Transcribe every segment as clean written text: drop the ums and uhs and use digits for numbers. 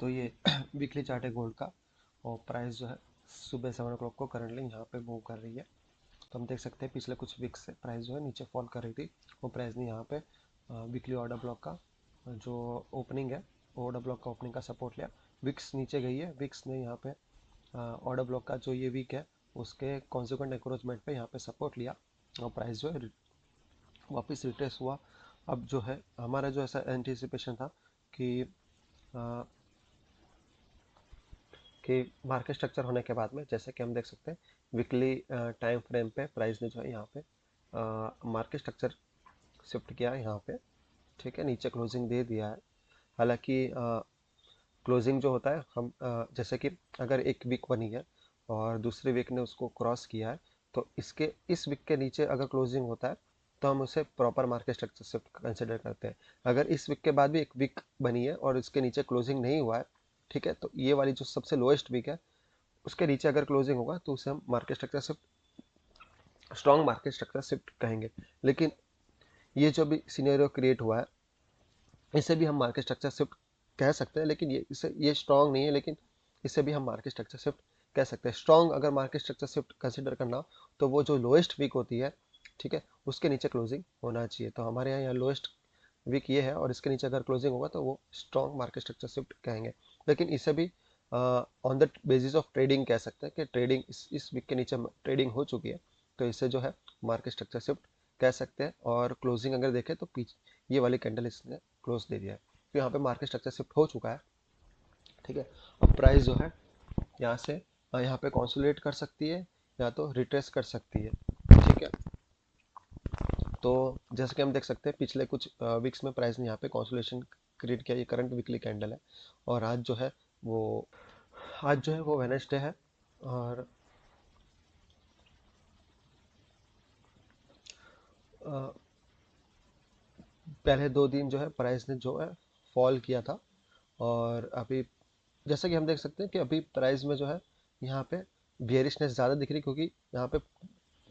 तो ये weekly chart है गोल्ड का, और प्राइस जो है सुबह 7 o'clock को करंटली यहाँ पे मूव कर रही है। तो हम देख सकते हैं पिछले कुछ वीक से प्राइस जो है नीचे फॉल कर रही थी, वो प्राइस ने यहाँ पे वीकली ऑर्डर ब्लॉक का जो ओपनिंग है, ऑर्डर ब्लॉक का ओपनिंग का सपोर्ट लिया। विक्स नीचे गई है, विक्स ने यहाँ पे ऑर्डर ब्लॉक का जो ये वीक है उसके कॉन्सिक्वेंट एंकरेजमेंट पे यहाँ पे सपोर्ट लिया, और प्राइस जो है वापस रिट्रेस हुआ। अब जो है हमारा जो ऐसा एंटिसिपेशन था कि अ, कि मार्केट स्ट्रक्चर होने के बाद में, जैसे कि हम देख सकते हैं वीकली टाइम फ्रेम पे प्राइस ने जो है यहाँ पे मार्केट स्ट्रक्चर शिफ्ट किया है यहाँ पे। ठीक है, नीचे क्लोजिंग दे दिया है। हालांकि क्लोजिंग जो होता है हम जैसे कि अगर एक वीक बनी है और दूसरे वीक ने उसको क्रॉस किया है, तो इसके इस वीक के नीचे अगर क्लोजिंग होता है तो हम उसे proper market structure shift consider करते हैं। अगर इस वीक के बाद भी एक वीक बनी है और इसके नीचे क्लोजिंग नहीं हुआ है, ठीक है, तो ये वाली जो सबसे लोएस्ट वीक है उसके नीचे अगर क्लोजिंग होगा तो उसे हम market structure shift, strong market structure shift कहेंगे। लेकिन ये जो भी सिनेरियो क्रिएट हुआ है इसे भी हम मार्केट स्ट्रक्चर शिफ्ट कह सकते हैं, लेकिन ये स्ट्रॉन्ग नहीं है, लेकिन इसे भी हम मार्केट स्ट्रक्चर शिफ्ट कह सकते हैं। स्ट्रॉन्ग अगर मार्केट स्ट्रक्चर शिफ्ट कंसिडर करना हो तो वो जो लोएस्ट वीक होती है, ठीक है, उसके नीचे क्लोजिंग होना चाहिए। तो हमारे यहाँ लोएस्ट वीक ये है और इसके नीचे अगर क्लोजिंग होगा तो वो स्ट्रॉन्ग मार्केट स्ट्रक्चर शिफ्ट कहेंगे। लेकिन इसे भी on the basis of trading कह सकते हैं कि ट्रेडिंग इस वीक के नीचे ट्रेडिंग हो चुकी है, तो इसे जो है मार्केट स्ट्रक्चर शिफ्ट कह सकते हैं। और क्लोजिंग अगर देखें तो पीछे ये वाली कैंडल इसने क्लोज दे दिया है, तो यहाँ पे मार्केट स्ट्रक्चर शिफ्ट हो चुका है। ठीक है, अब प्राइस जो है यहाँ से यहाँ पे कॉन्सोलिडेट कर सकती है या तो रिट्रेस कर सकती है। ठीक है, तो जैसे कि हम देख सकते हैं पिछले कुछ वीक्स में प्राइस ने यहाँ पे कॉन्सोलेशन क्रिएट किया। ये करंट वीकली कैंडल है, और वो आज जो है वो वेडनेसडे है, और अ, पहले 2 दिन जो है प्राइस ने जो है फॉल किया था। और अभी जैसा कि हम देख सकते हैं कि अभी प्राइस में जो है यहाँ पे बियरिशनेस ज़्यादा दिख रही, क्योंकि यहाँ पे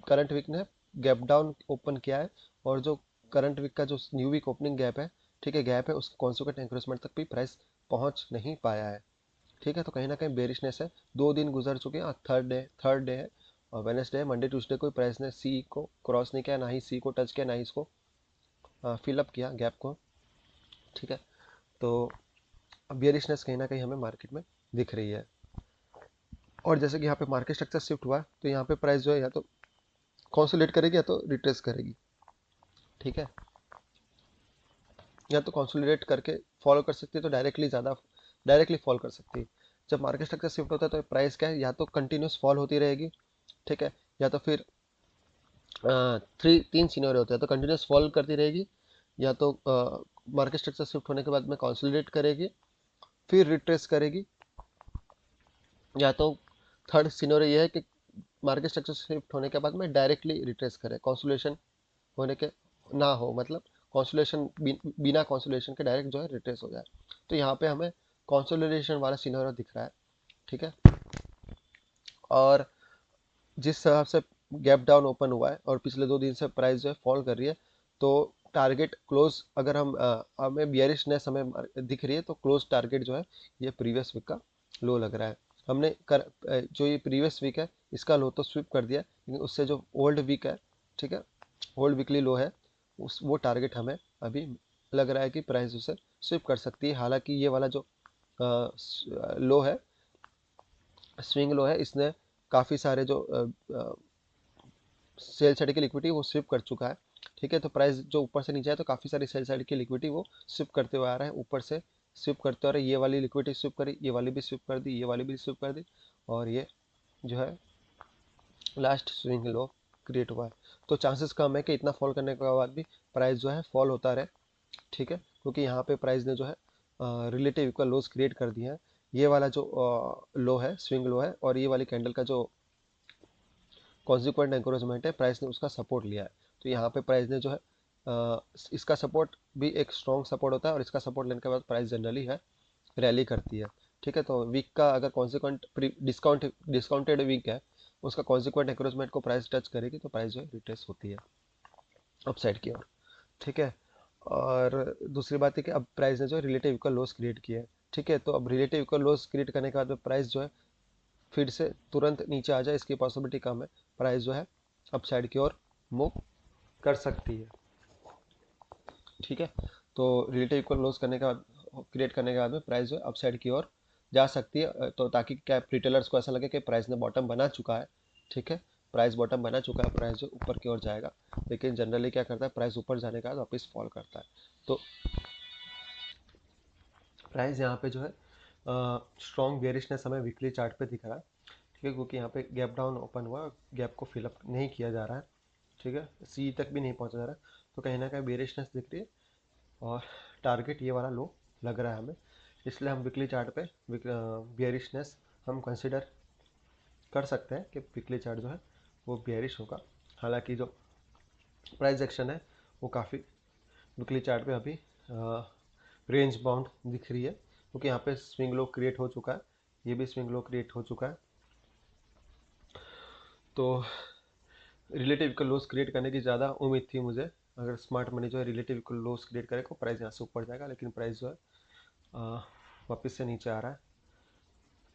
करंट वीक ने गैप डाउन ओपन किया है, और जो करंट वीक का जो न्यू वीक ओपनिंग गैप है, ठीक है, गैप है, उस कॉन्सिक्वेंट एंक्रोचमेंट तक भी प्राइस पहुंच नहीं पाया है। ठीक है, तो कहीं ना कहीं बेरिशनेस है। 2 दिन गुजर चुके हैं, थर्ड डे है, और वेनेसडे है। मंडे ट्यूसडे को प्राइस ने सी को क्रॉस नहीं किया, ना ही सी को टच किया, ना ही इसको फिलअप किया गैप को। ठीक है, तो बियरिशनेस कहीं ना कहीं हमें मार्केट में दिख रही है। और जैसे कि यहाँ पे मार्केट स्ट्रक्चर शिफ्ट हुआ है, तो यहाँ पे प्राइस जो है या तो कॉन्सोलेट करेगी या तो रिट्रेस करेगी। ठीक है, या तो कंसोलिडेट करके फॉलो कर सकती है, तो डायरेक्टली फॉल कर सकती है। जब मार्केट स्ट्रक्चर शिफ्ट होता है तो प्राइस क्या है, या तो कंटिन्यूस फॉल होती रहेगी, ठीक है, या तो फिर तीन सीनियर होते हैं, तो कंटिन्यूस फॉल करती रहेगी, या तो मार्केट स्ट्रक्चर शिफ्ट होने के बाद में कंसोलिडेट करेगी, फिर रिट्रेस करेगी, या तो थर्ड सिनेरियो ये है कि मार्केट स्ट्रक्चर शिफ्ट होने के बाद में डायरेक्टली रिट्रेस करे, कॉन्सोलेशन होने के ना हो, मतलब कॉन्सोलेशन बिना कॉन्सोलेशन के डायरेक्ट जो है रिट्रेस हो जाए। तो यहाँ पे हमें कॉन्सोलिडेशन वाला सिनेरियो दिख रहा है। ठीक है, और जिस हिसाब से गैप डाउन ओपन हुआ है और पिछले 2 दिन से प्राइस जो है फॉल कर रही है, तो टारगेट क्लोज अगर हमें बियरिशनेस हमें दिख रही है, तो क्लोज टारगेट जो है ये प्रीवियस वीक का लो लग रहा है। जो ये प्रीवियस वीक है इसका लो तो स्विप कर दिया, लेकिन उससे जो ओल्ड वीक है, ठीक है, ओल्ड वीकली लो है, उस वो टारगेट हमें अभी लग रहा है कि प्राइस उसे स्विप कर सकती है। हालांकि ये वाला जो लो है, स्विंग लो है, इसने काफ़ी सारे जो सेल साइड की लिक्विडिटी वो स्विप कर चुका है। ठीक है, तो प्राइस जो ऊपर से नीचे है तो काफ़ी सारी सेल साइड की लिक्विडिटी वो स्विप करते हुए आ रहा है, ऊपर से स्विप करते हुए आ रहा है। ये वाली लिक्विडिटी स्विप करी, ये वाली भी स्विप कर दी, ये वाली भी स्विप कर दी, और ये जो है लास्ट स्विंग लो क्रिएट हुआ है। तो चांसेस कम है कि इतना फॉल करने के बाद भी प्राइस जो है फॉल होता रहे। ठीक है, क्योंकि यहाँ पे प्राइस ने जो है रिलेटिव इक्वल लोज क्रिएट कर दिए हैं। ये वाला जो लो है स्विंग लो है, और ये वाली कैंडल का जो कॉन्सिक्वेंट एंकरेजमेंट है, प्राइस ने उसका सपोर्ट लिया है। तो यहाँ पे प्राइस ने जो है इसका सपोर्ट भी एक स्ट्रॉन्ग सपोर्ट होता है, और इसका सपोर्ट लेने के बाद प्राइस जनरली है रैली करती है। ठीक है, तो वीक का अगर कॉन्सिक्वेंट डिस्काउंटेड वीक है, उसका कॉन्सिक्वेंट एंकरेजमेंट को प्राइस टच करेगी तो प्राइस जो है रिट्रेस होती है अपसाइड की ओर। ठीक है, और दूसरी बात है कि अब प्राइस ने जो रिलेटिव इक्वल लॉस क्रिएट किया है, ठीक है। तो अब रिलेटिव इक्वल लोस क्रिएट करने के बाद में प्राइस जो है फिर से तुरंत नीचे आ जाए, इसकी पॉसिबिलिटी कम है। प्राइस जो है अपसाइड की ओर मूव कर सकती है। ठीक है। तो रिलेटिव इक्वल लॉस करने के बाद, क्रिएट करने के बाद में प्राइस जो है अपसाइड की ओर जा सकती है। तो ताकि क्या रिटेलर्स को ऐसा लगे कि प्राइस ने बॉटम बना चुका है। ठीक है। प्राइस बॉटम बना चुका है, प्राइस जो ऊपर की ओर जाएगा। लेकिन जनरली क्या करता है, प्राइस ऊपर जाने के बाद वापस फॉल करता है। तो प्राइस यहाँ पे जो है स्ट्रॉन्ग बेयरिशनेस हमें वीकली चार्ट पे दिख रहा है। ठीक है, क्योंकि यहाँ पे गैप डाउन ओपन हुआ, गैप को फिलअप नहीं किया जा रहा है। ठीक है, सी तक भी नहीं पहुंचा जा रहा है। तो कहीं ना कहीं बेयरिशनेस दिख रही है और टारगेट ये वाला लो लग रहा है हमें। इसलिए हम वीकली चार्ट पे बियरिशनेस हम कंसिडर कर सकते हैं कि वीकली चार्ट जो है वो बियरिश होगा। हालांकि जो प्राइस एक्शन है वो काफ़ी वीकली चार्ट पे अभी रेंज बाउंड दिख रही है, क्योंकि यहाँ पे स्विंग लो क्रिएट हो चुका है, ये भी स्विंग लो क्रिएट हो चुका है। तो रिलेटिव इक्वल लोस क्रिएट करने की ज़्यादा उम्मीद थी मुझे। अगर स्मार्ट मनी जो है रिलेटिव इक्वल लोस क्रिएट करे तो प्राइस यहाँ से ऊपर जाएगा, लेकिन प्राइस जो है वापस से नीचे आ रहा है।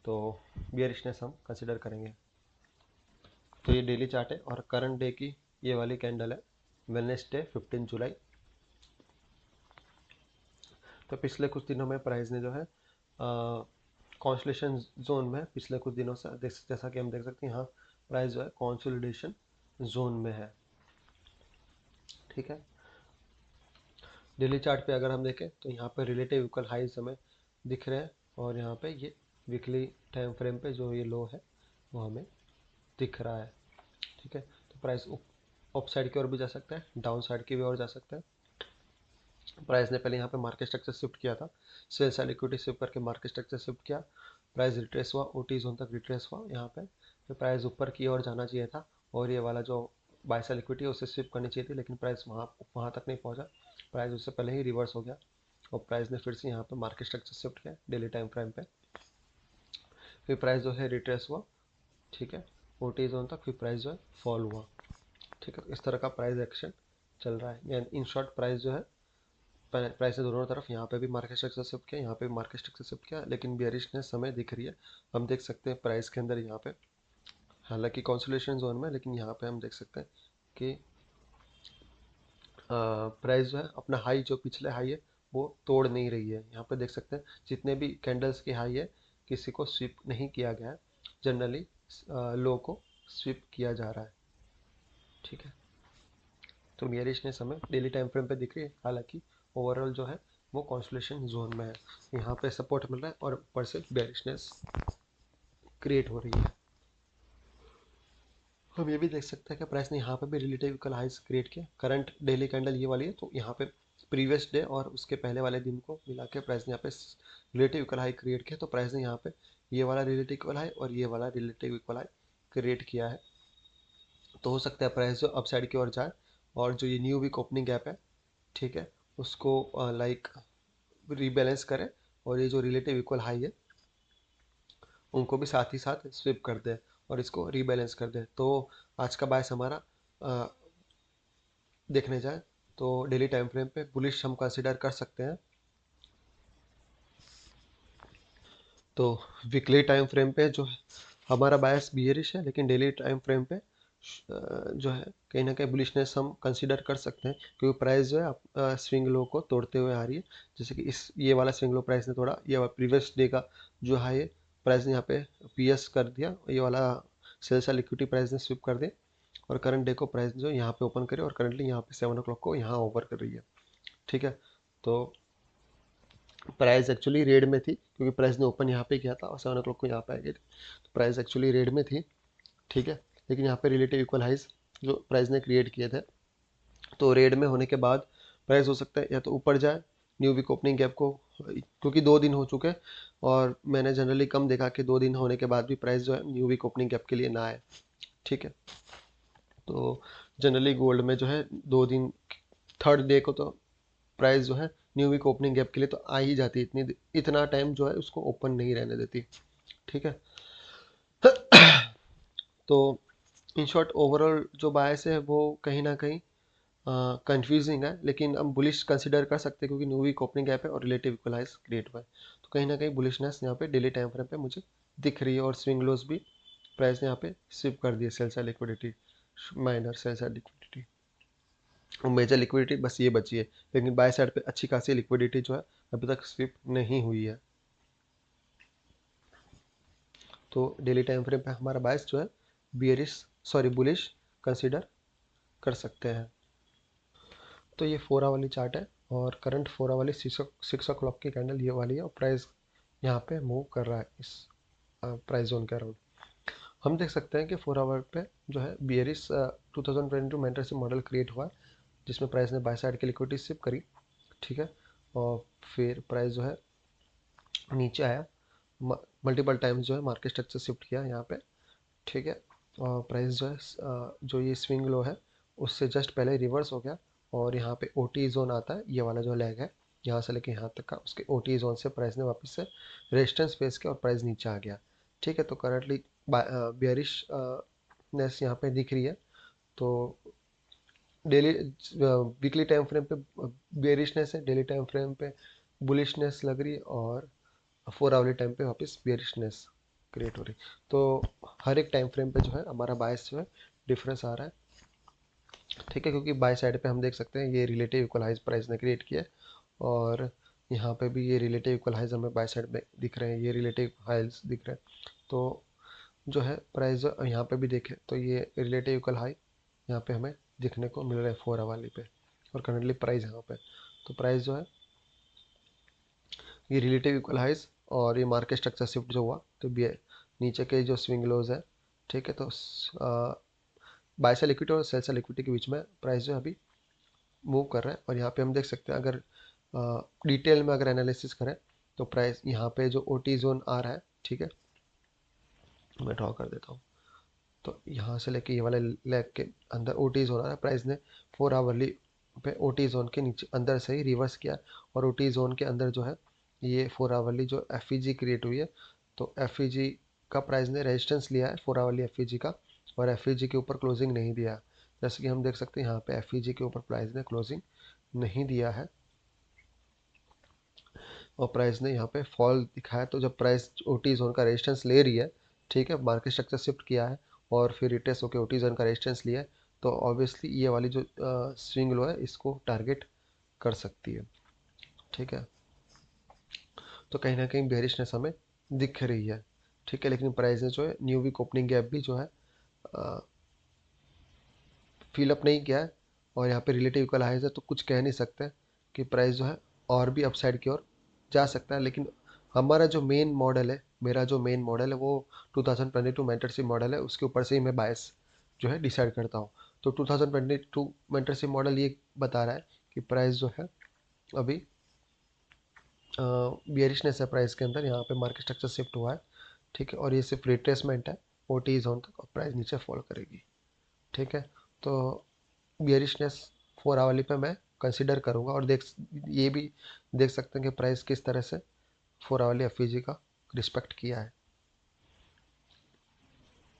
तो बियरिशनेस हम कंसिडर करेंगे। तो ये डेली चार्ट है और करंट डे की ये वाली कैंडल है, वेडनेसडे 15 जुलाई। तो पिछले कुछ दिनों में प्राइस ने जो है कॉन्सोलिडेशन जोन में पिछले कुछ दिनों से जैसा कि हम देख सकते हैं, यहाँ प्राइस जो है कॉन्सोलिडेशन जोन में है। ठीक है। डेली चार्ट पे अगर हम देखें तो यहाँ पे रिलेटिव इक्वल हाइज हमें दिख रहे हैं, और यहाँ पे ये वीकली टाइम फ्रेम पे जो ये लो है वो हमें दिख रहा है। ठीक है। तो प्राइस अप साइड की ओर भी जा सकता है, डाउन साइड की भी ओर जा सकता है। प्राइस ने पहले यहाँ पे मार्केट स्ट्रक्चर शिफ्ट किया था, सेल साइड इक्विटी शिफ्ट करके मार्केट स्ट्रक्चर शिफ्ट किया। प्राइस रिट्रेस हुआ, ओटी जोन तक रिट्रेस हुआ यहाँ पे। तो प्राइस ऊपर की ओर जाना चाहिए था, और ये वाला जो बाय सेल इक्विटी है उसे शिफ्ट करनी चाहिए थी, लेकिन प्राइस वहाँ वहाँ तक नहीं पहुँचा। प्राइस उससे पहले ही रिवर्स हो गया, और प्राइस ने फिर से यहाँ पे मार्केट स्ट्रक्चर शिफ्ट किया डेली टाइम फ्रेम पे। फिर प्राइस जो है रिट्रेस हुआ। ठीक है। ओटी जोन तक, फिर प्राइस जो है फॉल हुआ। ठीक है। तो इस तरह का प्राइस एक्शन चल रहा है। यानी इन शॉर्ट प्राइस जो है, प्राइस ने दोनों तरफ यहाँ पे भी मार्केट स्ट्रक्चर शिफ्ट किया, यहाँ पे भी मार्केट स्ट्रक्चर शिफ्ट किया, लेकिन बियरिशनेस हमें दिख रही है। हम देख सकते हैं प्राइस के अंदर यहाँ पे, हालांकि कंसोलिडेशन जोन में, लेकिन यहाँ पे हम देख सकते हैं कि प्राइस जो है अपना हाई, जो पिछले हाई है वो तोड़ नहीं रही है। यहाँ पे देख सकते हैं जितने भी कैंडल्स की हाई है किसी को स्विप नहीं किया गया है, जनरली लो को स्विप किया जा रहा है। ठीक है। तो बियरिशनेस हमें डेली टाइम फ्रेम पे दिख रही है, हालांकि ओवरऑल जो है वो कॉन्सोलेशन जोन में है। यहाँ पे सपोर्ट मिल रहा है और ऊपर से बेरिशनेस क्रिएट हो रही है। हम ये भी देख सकते हैं कि प्राइस ने यहाँ पे भी रिलेटिव इक्वल हाइज क्रिएट किया। करंट डेली कैंडल ये वाली है, तो यहाँ पे प्रीवियस डे और उसके पहले वाले दिन को मिला के प्राइस ने यहाँ पे रिलेटिव इक्वल हाई क्रिएट किया। तो प्राइस ने यहाँ पे ये वाला रिलेटिव इक्वल हाई और ये वाला रिलेटिव इक्वल हाई क्रिएट किया है। तो हो सकता है प्राइस जो अपसाइड की ओर जाए, और जो ये न्यू वीक ओपनिंग गैप है, ठीक है, उसको लाइक रीबैलेंस करें, और ये जो रिलेटिव इक्वल हाई है उनको भी साथ ही साथ स्विप कर दें और इसको रीबैलेंस कर दें। तो आज का बायस हमारा देखने जाए तो डेली टाइम फ्रेम पे बुलिश हम कंसिडर कर सकते हैं। तो वीकली टाइम फ्रेम पे जो है हमारा बायस बियरिश है, लेकिन डेली टाइम फ्रेम पे जो है कहीं ना कहीं बुलिशनेस हम कंसिडर कर सकते हैं, क्योंकि प्राइस जो है स्विंग लो को तोड़ते हुए आ रही है। जैसे कि इस ये वाला स्विंग लो प्राइस ने तोड़ा, ये प्रीवियस डे का जो हाई है प्राइस ने यहाँ पे पीएस कर दिया, ये वाला सेल साइड लिक्विडिटी प्राइस ने स्विप कर दिया, और करंट डे को प्राइस जो यहाँ पे ओपन करी और करंटली यहाँ पे 7 o'clock को यहाँ ओवर कर रही है। ठीक है। तो प्राइस एक्चुअली रेड में थी, क्योंकि प्राइस ने ओपन यहाँ पे किया था और 7 o'clock को यहाँ पे आ गई थी, तो प्राइस एक्चुअली रेड में थी। ठीक है। लेकिन यहाँ पे रिलेटिव इक्वल हाइज जो प्राइस ने क्रिएट किए थे, तो रेड में होने के बाद प्राइस हो सकता है या तो ऊपर जाए न्यू वीक ओपनिंग गैप को, क्योंकि 2 दिन हो चुके हैं और मैंने जनरली कम देखा कि 2 दिन होने के बाद भी प्राइस जो है न्यू वीक ओपनिंग गैप के लिए ना आए। ठीक है। तो जनरली गोल्ड में जो है 2 दिन, थर्ड डे को तो प्राइस जो है न्यू वीक ओपनिंग गैप के लिए तो आ ही जाती है, इतना टाइम जो है उसको ओपन नहीं रहने देती। ठीक है। तो इन शॉर्ट ओवरऑल जो बायस है वो कहीं ना कहीं कंफ्यूजिंग है, लेकिन हम बुलिश कंसिडर कर सकते हैं क्योंकि न्यू वीक ओपनिंग गैप है और रिलेटिव इक्वलाइज क्रिएट हुआ है। तो कहीं ना कहीं बुलिशनेस यहाँ पे डेली टाइम फ्रेम पे मुझे दिख रही है, और स्विंग लोज भी प्राइस ने यहाँ पे स्विप कर दिए, sell side liquidity, minor sell side liquidity, और मेजर लिक्विडिटी बस ये बची है। लेकिन बाय साइड पे अच्छी खासी लिक्विडिटी जो है अभी तक स्विप नहीं हुई है। तो डेली टाइम फ्रेम पे हमारा बायस जो है बियरिश, सॉरी बुलिश कंसिडर कर सकते हैं। तो ये 4 आवर वाली चार्ट है, और करंट 4 आवर वाली 6 o'clock की कैंडल ये वाली है, और प्राइस यहाँ पे मूव कर रहा है इस प्राइस जोन के अराउंड। हम देख सकते हैं कि 4 आवर पे जो है बियरिश 2022 मेंटरशिप मॉडल क्रिएट हुआ है, जिसमें प्राइस ने बाय साइड की लिक्विडिटी शिफ्ट करी, ठीक है, और फिर प्राइस जो है नीचे आया, मल्टीपल टाइम्स जो है मार्केट स्ट्रक्चर शिफ्ट किया यहाँ पे, ठीक है, और प्राइस जो है जो ये स्विंग लो है उससे जस्ट पहले रिवर्स हो गया, और यहाँ पे ओ टी जोन आता है, ये वाला जो लेग है यहाँ से लेके यहाँ तक का, उसके ओ टी जोन से प्राइस ने वापस से रेजिस्टेंस फेस किया और प्राइस नीचे आ गया, ठीक है। तो करंटली बियरिश नेस यहाँ पे दिख रही है। तो डेली वीकली टाइम फ्रेम पे बेरिशनेस है, डेली टाइम फ्रेम पे बुलिशनेस लग रही है, और 4 आवरली टाइम पे वापस बेरिशनेस क्रिएट हो रही। तो हर एक टाइम फ्रेम पे जो है हमारा बायस जो है डिफरेंस आ रहा है, ठीक है, क्योंकि बाय साइड पे हम देख सकते हैं ये रिलेटिव इक्वलाइज प्राइस ने क्रिएट किया है, और यहाँ पे भी ये रिलेटिव इक्वलाइज हमें बाय साइड में दिख रहे हैं, ये रिलेटिव हाइज दिख रहे हैं। तो जो है प्राइस जो यहाँ पे भी देखें तो ये रिलेटिव इक्वल हाई यहाँ पे हमें दिखने को मिल रहा है 4 आवर वाली पे, और करंटली प्राइस यहाँ पे, तो प्राइस जो है ये रिलेटिव इक्वल हाइज, और ये मार्केट स्ट्रक्चर शिफ्ट जो हुआ, तो नीचे के जो स्विंग लोज है, ठीक है, तो बाय सेल इक्विटी और सेल सेल इक्विटी के बीच में प्राइस जो है अभी मूव कर रहा है। और यहाँ पे हम देख सकते हैं, अगर डिटेल में अगर एनालिसिस करें तो प्राइस यहाँ पे जो ओ टी जोन आ रहा है, ठीक है, मैं ड्रॉ कर देता हूँ, तो यहाँ से लेके ये वाले लेग के अंदर ओ टी जोन आ रहा है, प्राइस ने 4 आवरली पे ओ टी जोन के नीचे अंदर से ही रिवर्स किया, और ओ टी जोन के अंदर जो है ये 4 आवरली जो एफ ई जी क्रिएट हुई है, तो एफ ई जी का प्राइस ने रेजिस्टेंस लिया है 4 आवरली एफ ई जी का, और एफ ई जी के ऊपर क्लोजिंग नहीं दिया है। जैसे कि हम देख सकते हैं यहाँ पे एफ ई जी के ऊपर प्राइस ने क्लोजिंग नहीं दिया है, और प्राइस ने यहाँ पे फॉल दिखाया। तो जब प्राइस ओ टी जोन का रेजिस्टेंस ले रही है, ठीक है, मार्केट स्ट्रक्चर शिफ्ट किया है और फिर रिटेस्ट होकर ओ टी जोन का रेजिस्टेंस लिया है, तो ऑब्वियसली ये वाली जो स्विंग लो है इसको टारगेट कर सकती है, ठीक है। तो कहीं ना कहीं बेरिशनेस हमें दिख रही है, ठीक है, लेकिन प्राइस ने जो है न्यू वीक ओपनिंग गैप भी जो है फिलअप नहीं किया है, और यहाँ पे रिलेटिव इक्वल हाइज है, तो कुछ कह नहीं सकते कि प्राइस जो है और भी अपसाइड की ओर जा सकता है। लेकिन हमारा जो मेन मॉडल है, मेरा जो मेन मॉडल है वो 2022 मेंटरशिप मॉडल है, उसके ऊपर से ही मैं बायस जो है डिसाइड करता हूँ। तो 2022 मेंटरशिप मॉडल ये बता रहा है कि प्राइस जो है अभी बियरिशनेस है प्राइस के अंदर, यहाँ पे मार्केट स्ट्रक्चर शिफ्ट हुआ है, ठीक है, और ये सिर्फ रिट्रेसमेंट है ओ टी जोन तक, और प्राइस नीचे फॉल करेगी, ठीक है। तो बियरिशनेस 4 आवरली पे मैं कंसिडर करूंगा, और ये भी देख सकते हैं कि प्राइस किस तरह से 4 आवरली एफ का रिस्पेक्ट किया है,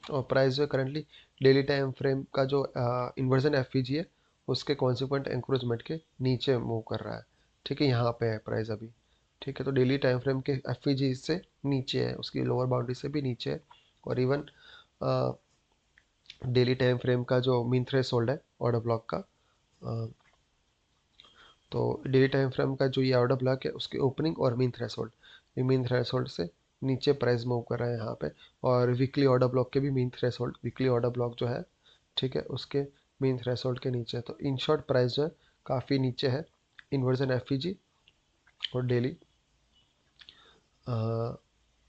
और प्राइस जो करंटली डेली टाइम फ्रेम का जो इन्वर्जन एफ है उसके कॉन्सिक्वेंट इंक्रोचमेंट के नीचे मूव कर रहा है, ठीक है, यहाँ पे है प्राइस अभी, ठीक है। तो डेली टाइम फ्रेम के एफ से नीचे है, उसकी लोअर बाउंड्री से भी नीचे है, और इवन डेली टाइम फ्रेम का जो मीन थ्रेश होल्ड है ऑर्डर ब्लॉक का, तो डेली टाइम फ्रेम का जो ये ऑर्डर ब्लॉक है उसके ओपनिंग और मीन थ्रेशोल्ड, ये मीन थ्रेशोल्ड से नीचे प्राइस मूव कर रहा है यहाँ पे, और वीकली ऑर्डर ब्लॉक के भी mean threshold, weekly order block जो है, ठीक है, उसके मीन थ्रेशोल्ड के नीचे, तो इन शॉर्ट प्राइस जो है काफ़ी नीचे है इन्वर्जन एफ और डेली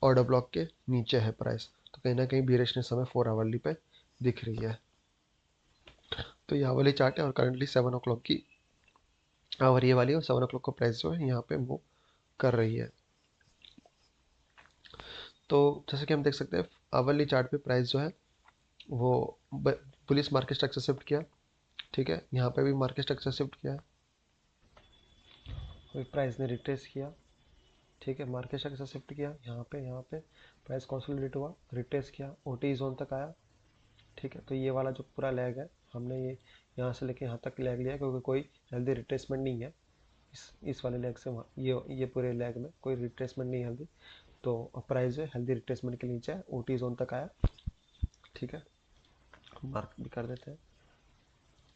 ऑर्डर ब्लॉक के नीचे है प्राइस। तो कहीं ना कहीं बियरिशनेस हमें 4 आवरली पे दिख रही है। तो ये वाली चार्ट है, और करंटली 7 o'clock की आवर ये वाली, और 7 o'clock का प्राइस जो है यहाँ पे मूव कर रही है। तो जैसे कि हम देख सकते हैं आवरली चार्ट पे प्राइस जो है वो पुलिस मार्केट स्ट्रक्चर शिफ्ट किया, ठीक है, यहाँ पे भी मार्केट स्ट्रक्चर शिफ्ट किया है, फिर प्राइस ने रिट्रेस किया, ठीक है, मार्केट स्ट्रक्चर शिफ्ट किया, यहाँ पे प्राइस कंसोलिडेट हुआ, रिट्रेस किया, ओटी जोन तक आया, ठीक है। तो ये वाला जो पूरा लैग है हमने ये यहाँ से लेके यहाँ तक लेग लिया क्योंकि कोई हेल्दी रिट्रेसमेंट नहीं है इस वाले लेग से वहाँ ये पूरे लेग में कोई रिट्रेसमेंट नहीं है हेल्दी। तो प्राइस जो है हेल्दी रिट्रेसमेंट के नीचे है, ओटी जोन तक आया। ठीक है, मार्क भी कर देते हैं।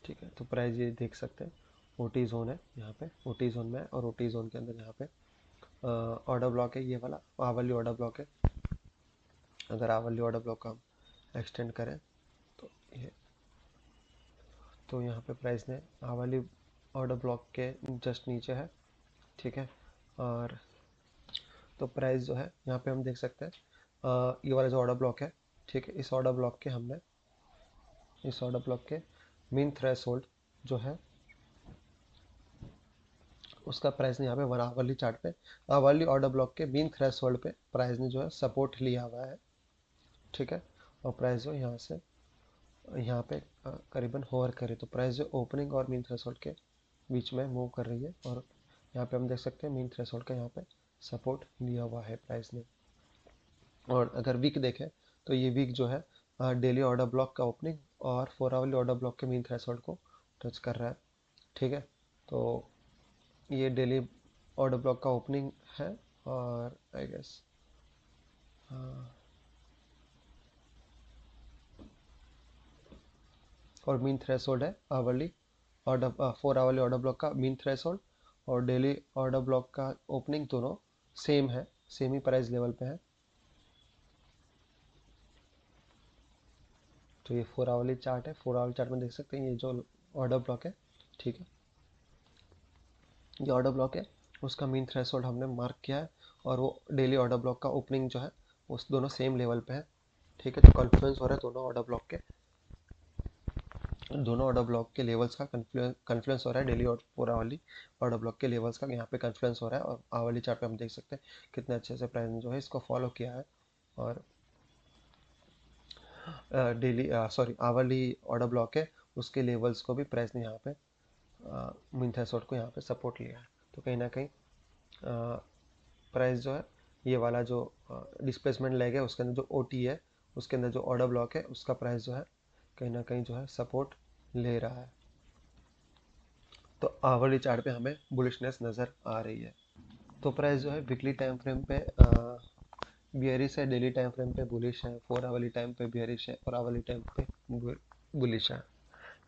ठीक है, तो प्राइस ये देख सकते हैं ओटी जोन है यहाँ पे, ओटी जोन में है और ओटी जोन के अंदर यहाँ पे ऑर्डर ब्लॉक है, ये वाला आवली ऑर्डर ब्लॉक है। अगर आवली ऑर्डर ब्लॉक का हम एक्सटेंड करें तो ये, तो यहाँ पे प्राइस ने आवली ऑर्डर ब्लॉक के जस्ट नीचे है। ठीक है, और तो प्राइस जो है यहाँ पे हम देख सकते हैं ये वाला जो ऑर्डर ब्लॉक है, ठीक है, इस ऑर्डर ब्लॉक के हमने इस ऑर्डर ब्लॉक के मीन थ्रेशोल्ड जो है उसका प्राइस ने यहाँ पे आवली चार्ट पे आवली ऑर्डर ब्लॉक के मीन थ्रेशोल्ड पे प्राइस ने जो है सपोर्ट लिया हुआ है। ठीक है, और प्राइस जो यहाँ से यहाँ पे करीबन होवर करे तो प्राइस जो ओपनिंग और मीन थ्रेशोल्ड के बीच में मूव कर रही है और यहाँ पे हम देख सकते हैं मीन थ्रेशोल्ड का यहाँ पे सपोर्ट लिया हुआ है प्राइस ने। और अगर वीक देखें तो ये वीक जो है डेली ऑर्डर ब्लॉक का ओपनिंग और 4 आवरली ऑर्डर ब्लॉक के मीन थ्रेशोल्ड को टच कर रहा है। ठीक है, तो ये डेली ऑर्डर ब्लॉक का ओपनिंग है और आई गेस और मीन थ्रेशोल्ड है hourly order 4 hourly order block का मीन थ्रेशोल्ड और डेली ऑर्डर ब्लॉक का ओपनिंग दोनों सेम है, सेम ही प्राइस लेवल पे है। तो ये 4 आवरली चार्ट है, 4 आवरली चार्ट में देख सकते हैं ये जो ऑर्डर ब्लॉक है। ठीक है, ये ऑर्डर ब्लॉक है, उसका मीन थ्रेशोल्ड हमने मार्क किया है और वो डेली ऑर्डर ब्लॉक का ओपनिंग जो है उस दोनों सेम लेवल पे है। ठीक है, तो कॉन्फ्लुएंस हो रहा है दोनों ऑर्डर ब्लॉक के लेवल्स का कन्फ्लुएंस हो रहा है डेली और 4 आवरली ऑर्डर ब्लॉक के लेवल्स का यहाँ पे कन्फ्लुएंस हो रहा है। और आवरली चार्ट पे हम देख सकते हैं कितने अच्छे से प्राइस ने जो है इसको फॉलो किया है और daily sorry hourly order block है उसके लेवल्स को भी प्राइस ने यहाँ पे मीन थ्रेशोल्ड को यहाँ पे सपोर्ट लिया है। तो कहीं ना कहीं प्राइस जो है ये वाला जो डिस्प्लेसमेंट लेग है उसके अंदर जो ओटी है उसके अंदर जो ऑर्डर ब्लॉक है उसका प्राइस जो है कहीं ना कहीं जो है सपोर्ट ले रहा है। तो आवरली चार्ट पे हमें बुलिशनेस नज़र आ रही है। तो प्राइस जो है वीकली टाइम फ्रेम पे बियरिश है, डेली टाइम फ्रेम पे बुलिश है, 4 आवरली टाइम पे बियरिश है और आवरली टाइम पे बुलिश है।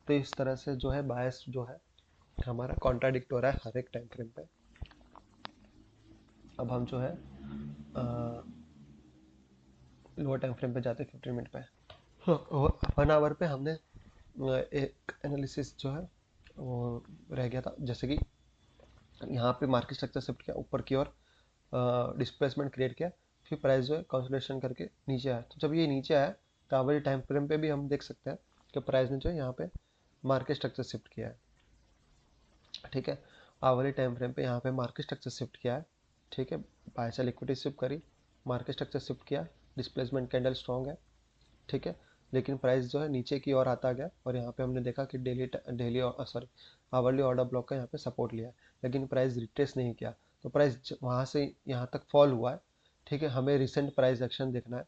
तो इस तरह से जो है बायस जो है हमारा कॉन्ट्राडिक्ट हो रहा है हर एक टाइम फ्रेम पे। अब हम जो है लोअर टाइम फ्रेम पे जाते हैं 15 मिनट पे। 1 आवर पे हमने एक एनालिसिस जो है वो रह गया था, जैसे कि यहाँ पे मार्केट स्ट्रक्चर शिफ्ट किया ऊपर की ओर, डिस्प्लेसमेंट क्रिएट किया, फिर प्राइस जो है कंसोलिडेशन करके नीचे आया। तो जब ये नीचे आया तो आवरली टाइम फ्रेम पे भी हम देख सकते हैं कि प्राइस ने जो है यहाँ पे मार्केट स्ट्रक्चर शिफ्ट किया है। ठीक है, आवरली टाइम फ्रेम पे यहाँ पे मार्केट स्ट्रक्चर शिफ्ट किया है। ठीक है, बाय सेल इक्विटी शिफ्ट करी, मार्केट स्ट्रक्चर शिफ्ट किया, डिस्प्लेसमेंट कैंडल स्ट्रॉन्ग है। ठीक है, लेकिन प्राइस जो है नीचे की ओर आता गया और यहाँ पे हमने देखा कि daily sorry hourly order block का यहाँ पे सपोर्ट लिया है, लेकिन प्राइस रिट्रेस नहीं किया। तो प्राइस वहाँ से यहाँ तक फॉल हुआ है। ठीक है, हमें रिसेंट प्राइस एक्शन देखना है।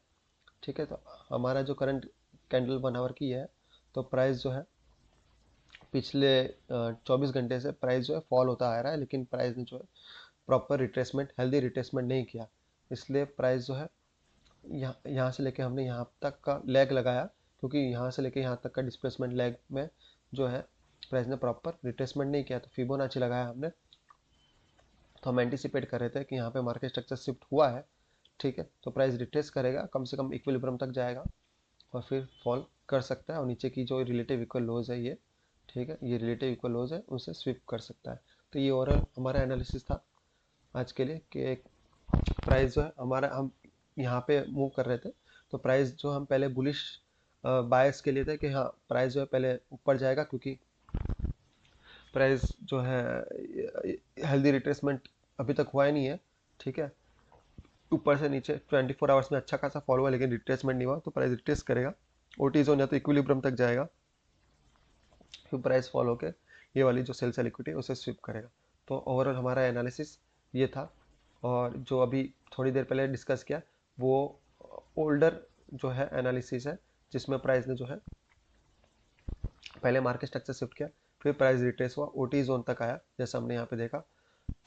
ठीक है, तो हमारा जो करंट कैंडल 1 आवर की है तो प्राइस जो है पिछले 24 घंटे से प्राइस जो है फॉल होता आ रहा है, लेकिन प्राइस ने जो है प्रॉपर रिट्रेसमेंट हेल्दी रिट्रेसमेंट नहीं किया। इसलिए प्राइस जो है यहाँ से लेके हमने यहाँ तक का लैग लगाया, क्योंकि यहाँ से लेके यहाँ तक का डिस्प्लेसमेंट लैग में जो है प्राइस ने प्रॉपर रिट्रेसमेंट नहीं किया, तो फिबोनाची लगाया हमने। तो हम एंटिसिपेट कर रहे थे कि यहाँ पे मार्केट स्ट्रक्चर शिफ्ट हुआ है। ठीक है, तो प्राइस रिट्रेस करेगा, कम से कम इक्विलिब्रियम तक जाएगा और फिर फॉल कर सकता है और नीचे की जो रिलेटिव इक्वल लोज है ये, ठीक है, ये रिलेटिव इक्वल लोज है उसे स्विप कर सकता है। तो ये ओवरऑल हमारा एनालिसिस था आज के लिए कि प्राइस जो है हमारा हम यहाँ पे मूव कर रहे थे। तो प्राइस जो हम पहले बुलिश बायस के लिए थे कि हाँ प्राइस जो है पहले ऊपर जाएगा, क्योंकि प्राइस जो है हेल्दी रिट्रेसमेंट अभी तक हुआ ही नहीं है। ठीक है, ऊपर से नीचे 24 आवर्स में अच्छा खासा फॉल हुआ लेकिन रिट्रेसमेंट नहीं हुआ, तो प्राइस रिट्रेस करेगा, ओटी जोन या तो इक्विलिब्रियम तक जाएगा, फिर प्राइस फॉल होकर ये वाली जो सेल्स लिक्विडिटी उसे स्विप करेगा। तो ओवरऑल हमारा एनालिसिस ये था। और जो अभी थोड़ी देर पहले डिस्कस किया वो ओल्डर जो है एनालिसिस है, जिसमें प्राइस ने जो है पहले मार्केट स्ट्रक्चर शिफ्ट किया, फिर प्राइस रिट्रेस हुआ, ओटी जोन तक आया जैसा हमने यहाँ पे देखा,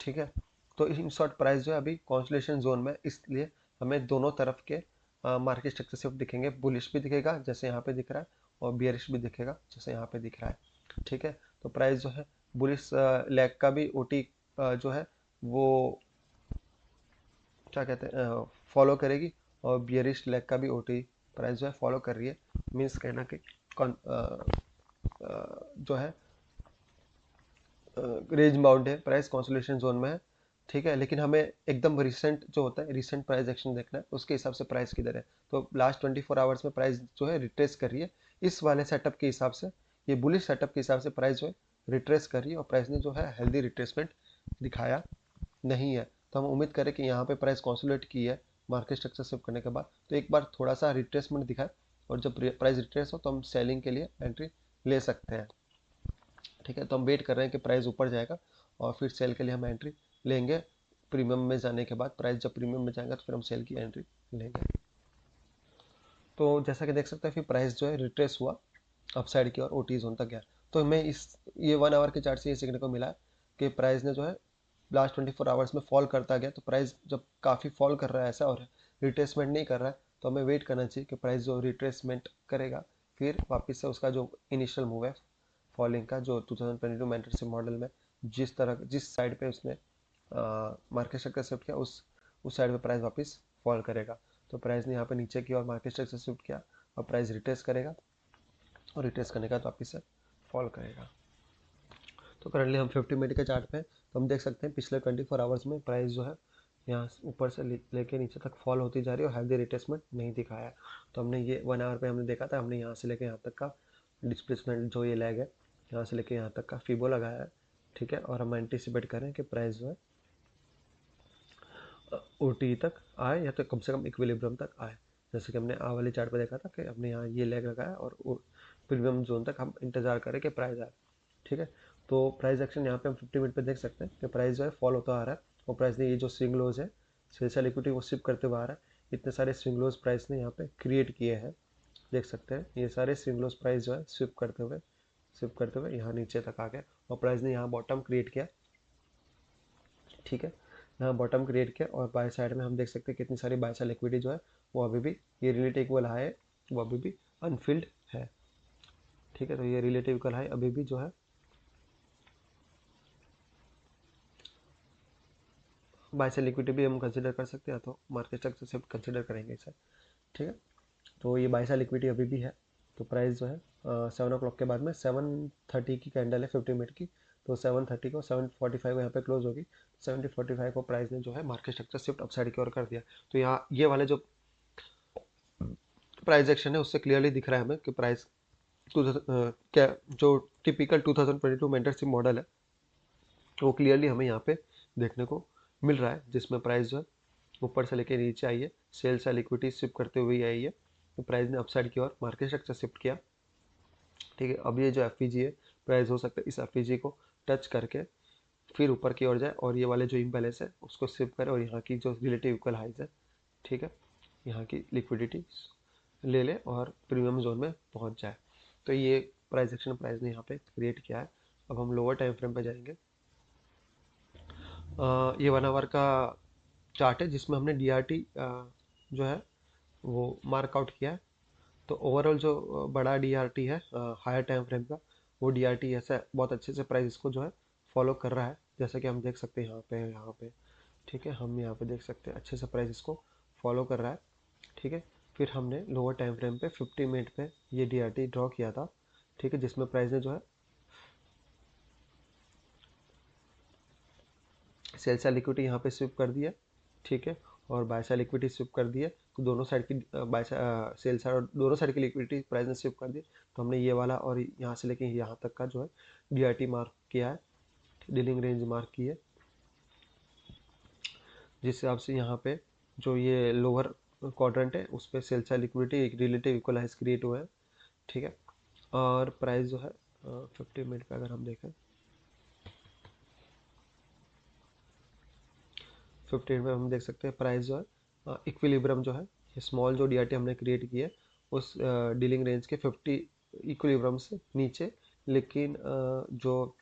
ठीक है। तो इन शॉर्ट प्राइस जो है अभी कॉन्सोलिडेशन जोन में, इसलिए हमें दोनों तरफ के मार्केट स्ट्रक्चर शिफ्ट दिखेंगे, बुलिश भी दिखेगा जैसे यहाँ पे दिख रहा है और बियरिश भी दिखेगा जैसे यहाँ पे दिख रहा है, ठीक है। तो प्राइस जो है बुलिश लेग का भी ओटी जो है वो क्या कहते हैं फॉलो करेगी, और बियरिश लेग का भी ओटी प्राइस जो है फॉलो कर रही है। मीन्स कहना कि जो है रेंज बाउंड है, प्राइस कंसोलिडेशन जोन में है, ठीक है। लेकिन हमें एकदम रिसेंट जो होता है, रिसेंट प्राइस एक्शन देखना है, उसके हिसाब से प्राइस किधर है। तो लास्ट 24 आवर्स में प्राइस जो है रिट्रेस कर रही है, इस वाले सेटअप के हिसाब से, ये बुलिश सेटअप के हिसाब से प्राइस जो है रिट्रेस कर रही है, और प्राइस ने जो है हेल्दी रिट्रेसमेंट दिखाया नहीं है। तो हम उम्मीद करें कि यहाँ पे प्राइस कंसोलिडेट की है मार्केट स्ट्रक्चर शिफ्ट करने के बाद, तो एक बार थोड़ा सा रिट्रेसमेंट दिखाए, और जब प्राइस रिट्रेस हो तो हम सेलिंग के लिए एंट्री ले सकते हैं, ठीक है। तो हम वेट कर रहे हैं कि प्राइस ऊपर जाएगा और फिर सेल के लिए हम एंट्री लेंगे। प्रीमियम में जाने के बाद प्राइस जब प्रीमियम में जाएगा तो फिर हम सेल की एंट्री लेंगे। तो जैसा कि देख सकते हैं फिर प्राइस जो है रिट्रेस हुआ अपसाइड की और ओटी जोन तक गया। तो हमें ये 1 आवर के चार्ट से ये सीखने को मिला कि प्राइस ने जो है लास्ट 24 आवर्स में फॉल करता गया। तो प्राइस जब काफ़ी फॉल कर रहा है ऐसा और रिट्रेसमेंट नहीं कर रहा है, तो हमें वेट करना चाहिए कि प्राइस जो रिट्रेसमेंट करेगा, फिर वापस से उसका जो इनिशियल मूव है फॉलिंग का, जो 2022 मेंटरशिप मॉडल में जिस साइड पे उसने मार्केट स्ट्रक्चर शिफ्ट किया, उस साइड पे प्राइस वापस फॉल करेगा। तो प्राइस ने यहाँ पे नीचे की और मार्केट स्ट्रक्चर शिफ्ट किया, और प्राइस रिट्रेस करेगा, और रिट्रेस करने के बाद वापस से फॉल करेगा। तो करंटली हम 50 मिनट के चार्ट पे हैं, तो हम देख सकते हैं पिछले 24 आवर्स में प्राइस जो है यहाँ ऊपर से लेके नीचे तक फॉल होती जा रही है और हेल्दी रिट्रेसमेंट नहीं दिखाया। तो हमने ये 1 आवर पे हमने देखा था, हमने यहाँ से लेके यहाँ तक का डिस्प्लेसमेंट जो ये लैग है, यहाँ से लेके यहाँ तक का फीबो लगाया है, ठीक है। और हम एंटिसिपेट करें कि प्राइस जो है ओटी तक आए, या तो कम से कम इक्विलिब्रियम तक आए। जैसे कि हमने आ वाले चार्ट पे देखा था कि हमने यहाँ ये लेग लगाया और प्रीमियम जोन तक हम इंतजार करें कि प्राइस आए, ठीक है। तो प्राइस एक्शन यहाँ पे हम 50 मिनट पे देख सकते हैं कि प्राइस जो है फॉल होता आ रहा है, और प्राइस ने ये जो स्विंग लोज है सेल इक्विटी वो शिफ्ट करते हुए आ रहा है। इतने सारे स्विंग लोज प्राइस ने यहाँ पे क्रिएट किए हैं, देख सकते हैं ये सारे स्विंग लोज प्राइस जो है स्विप करते हुए यहाँ नीचे तक आ गया, और प्राइस ने यहाँ बॉटम क्रिएट किया, ठीक है। यहाँ बॉटम क्रिएट किया, और बाय साइड में हम देख सकते हैं कितनी सारी बाय साइड लिक्विडिटी जो है वो अभी भी, ये रिलेटिव इक्वल हाई है, वो अभी भी अनफिल्ड है, ठीक है। तो ये रिलेटिव इक्वल हाई अभी भी जो है बाय साइड लिक्विडिटी भी हम कंसिडर कर सकते हैं, तो मार्केट स्ट्रक्चर से कंसिडर करेंगे इसे, ठीक है। तो ये बाय साइड लिक्विडिटी अभी भी है। तो प्राइस जो है 7 o'clock के बाद में 7:30 की कैंडल है 50 मिनट की, तो 7:30 को 7:45 यहाँ पे क्लोज होगी। 7:45 को प्राइस ने जो है मार्केट स्ट्रक्चर शिफ्ट अपसाइड की ओर कर दिया। तो यहाँ ये वाले जो प्राइस एक्शन है उससे क्लियरली दिख रहा है हमें कि प्राइस क्या जो टिपिकल 2022 मेंटरशिप मॉडल है वो क्लियरली हमें यहाँ पे देखने को मिल रहा है, जिसमें प्राइस जो है ऊपर से लेके नीचे आई है, सेल से लिक्विडिटी शिफ्ट करते हुए आई है। तो प्राइस ने अपसाइड की ओर मार्केट स्ट्रक्चर शिफ्ट किया, ठीक है। अब ये जो एफ है प्राइस हो सकता है इस एफ को टच करके फिर ऊपर की ओर जाए, और ये वाले जो इम्बैलेंस है उसको शिफ्ट करे, और यहाँ की जो रिलेटिव इक्वल हाइज है, ठीक है, यहाँ की लिक्विडिटी ले ले और प्रीमियम जोन में पहुँच जाए। तो ये प्राइस एक्शन प्राइस ने यहाँ पे क्रिएट किया है। अब हम लोअर टाइम फ्रेम पे जाएंगे। ये 1 आवर का चार्ट है जिसमें हमने डी जो है वो मार्क आउट किया है। तो ओवरऑल जो बड़ा डी है हायर टाइम फ्रेम का, वो डी ऐसा बहुत अच्छे से प्राइस को जो है फॉलो कर रहा है, जैसा कि हम देख सकते हैं यहाँ पे, ठीक है। हम यहाँ पे देख सकते हैं अच्छे से प्राइस इसको फॉलो कर रहा है, ठीक है। फिर हमने लोअर टाइम फ्रेम पे 50 मिनट पे ये डी ड्रॉ किया था, ठीक है, जिसमें प्राइस ने जो है सेल साइड इक्विटी यहाँ पे स्विप कर दिया, ठीक है, और बाय साइड इक्विटी स्विप कर दिया। तो दोनों साइड की बाय सेल साइड और दोनों साइड की लिक्विडिटी प्राइस ने स्विप कर दी। तो हमने ये वाला और यहाँ से लेके यहाँ तक का जो है डी मार्क किया है, डीलिंग रेंज मार्क की है, जिस हिसाब से यहाँ पे जो ये लोअर क्वाड्रेंट है उस पर सेल साइड लिक्विडिटी एक रिलेटिव इक्वलाइज क्रिएट हुआ है, ठीक है। और प्राइस जो है 50 मिनट पे अगर हम देखें 15 में हम देख सकते हैं प्राइस जो है इक्विलिब्रियम जो है ये स्मॉल जो डी हमने क्रिएट की है उस डीलिंग रेंज के 50 इक्विलिब्रियम से नीचे लेकिन जो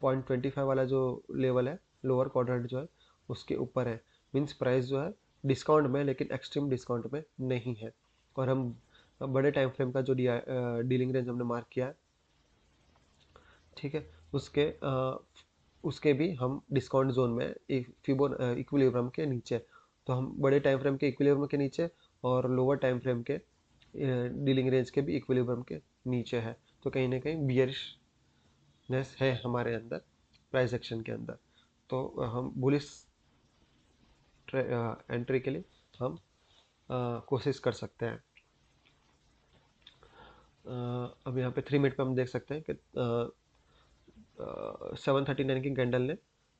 0.25 वाला जो लेवल है, लोअर क्वाड्रेंट जो है उसके ऊपर है। मीन्स प्राइस जो है डिस्काउंट में, लेकिन एक्सट्रीम डिस्काउंट में नहीं है। और हम बड़े टाइम फ्रेम का जो डीलिंग रेंज हमने मार्क किया है, ठीक है, उसके भी हम डिस्काउंट जोन में इक्विलिब्रियम के नीचे। तो हम बड़े टाइम फ्रेम के इक्विलिब्रियम के नीचे और लोअर टाइम फ्रेम के डीलिंग रेंज के भी इक्विलिब्रियम के नीचे है। तो कहीं ना कहीं बियरिशनेस है हमारे अंदर प्राइस एक्शन के अंदर। तो हम बुलिश एंट्री के लिए हम कोशिश कर सकते हैं। अब यहाँ पे 3 मिनट पे हम देख सकते हैं कि 739 की कैंडल ने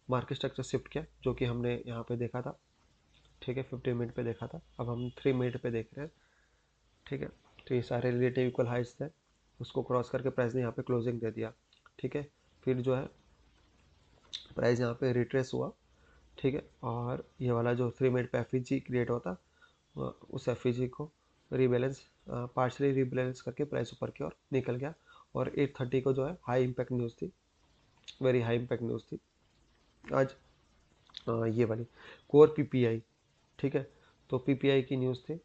मार्केट स्ट्रक्चर शिफ्ट किया, जो कि हमने यहाँ पे देखा था, ठीक है, 15 मिनट पे देखा था। अब हम 3 मिनट पे देख रहे हैं, ठीक है। तो ये सारे रिलेटिव इक्वल हाइट्स थे, उसको क्रॉस करके प्राइस ने यहाँ पे क्लोजिंग दे दिया, ठीक है। फिर जो है प्राइस यहाँ पे रिट्रेस हुआ, ठीक है, और ये वाला जो 3 मिनट पे एफ क्रिएट होता, उस एफ को रीबैलेंस पार्शली रीबैलेंस करके प्राइस ऊपर की ओर निकल गया। और 830 को जो है हाई इम्पैक्ट न्यूज़ थी, वेरी हाई इम्पैक्ट न्यूज़ थी आज, ये वाली कोर पीपीआई, ठीक है। तो पीपीआई की न्यूज़ थी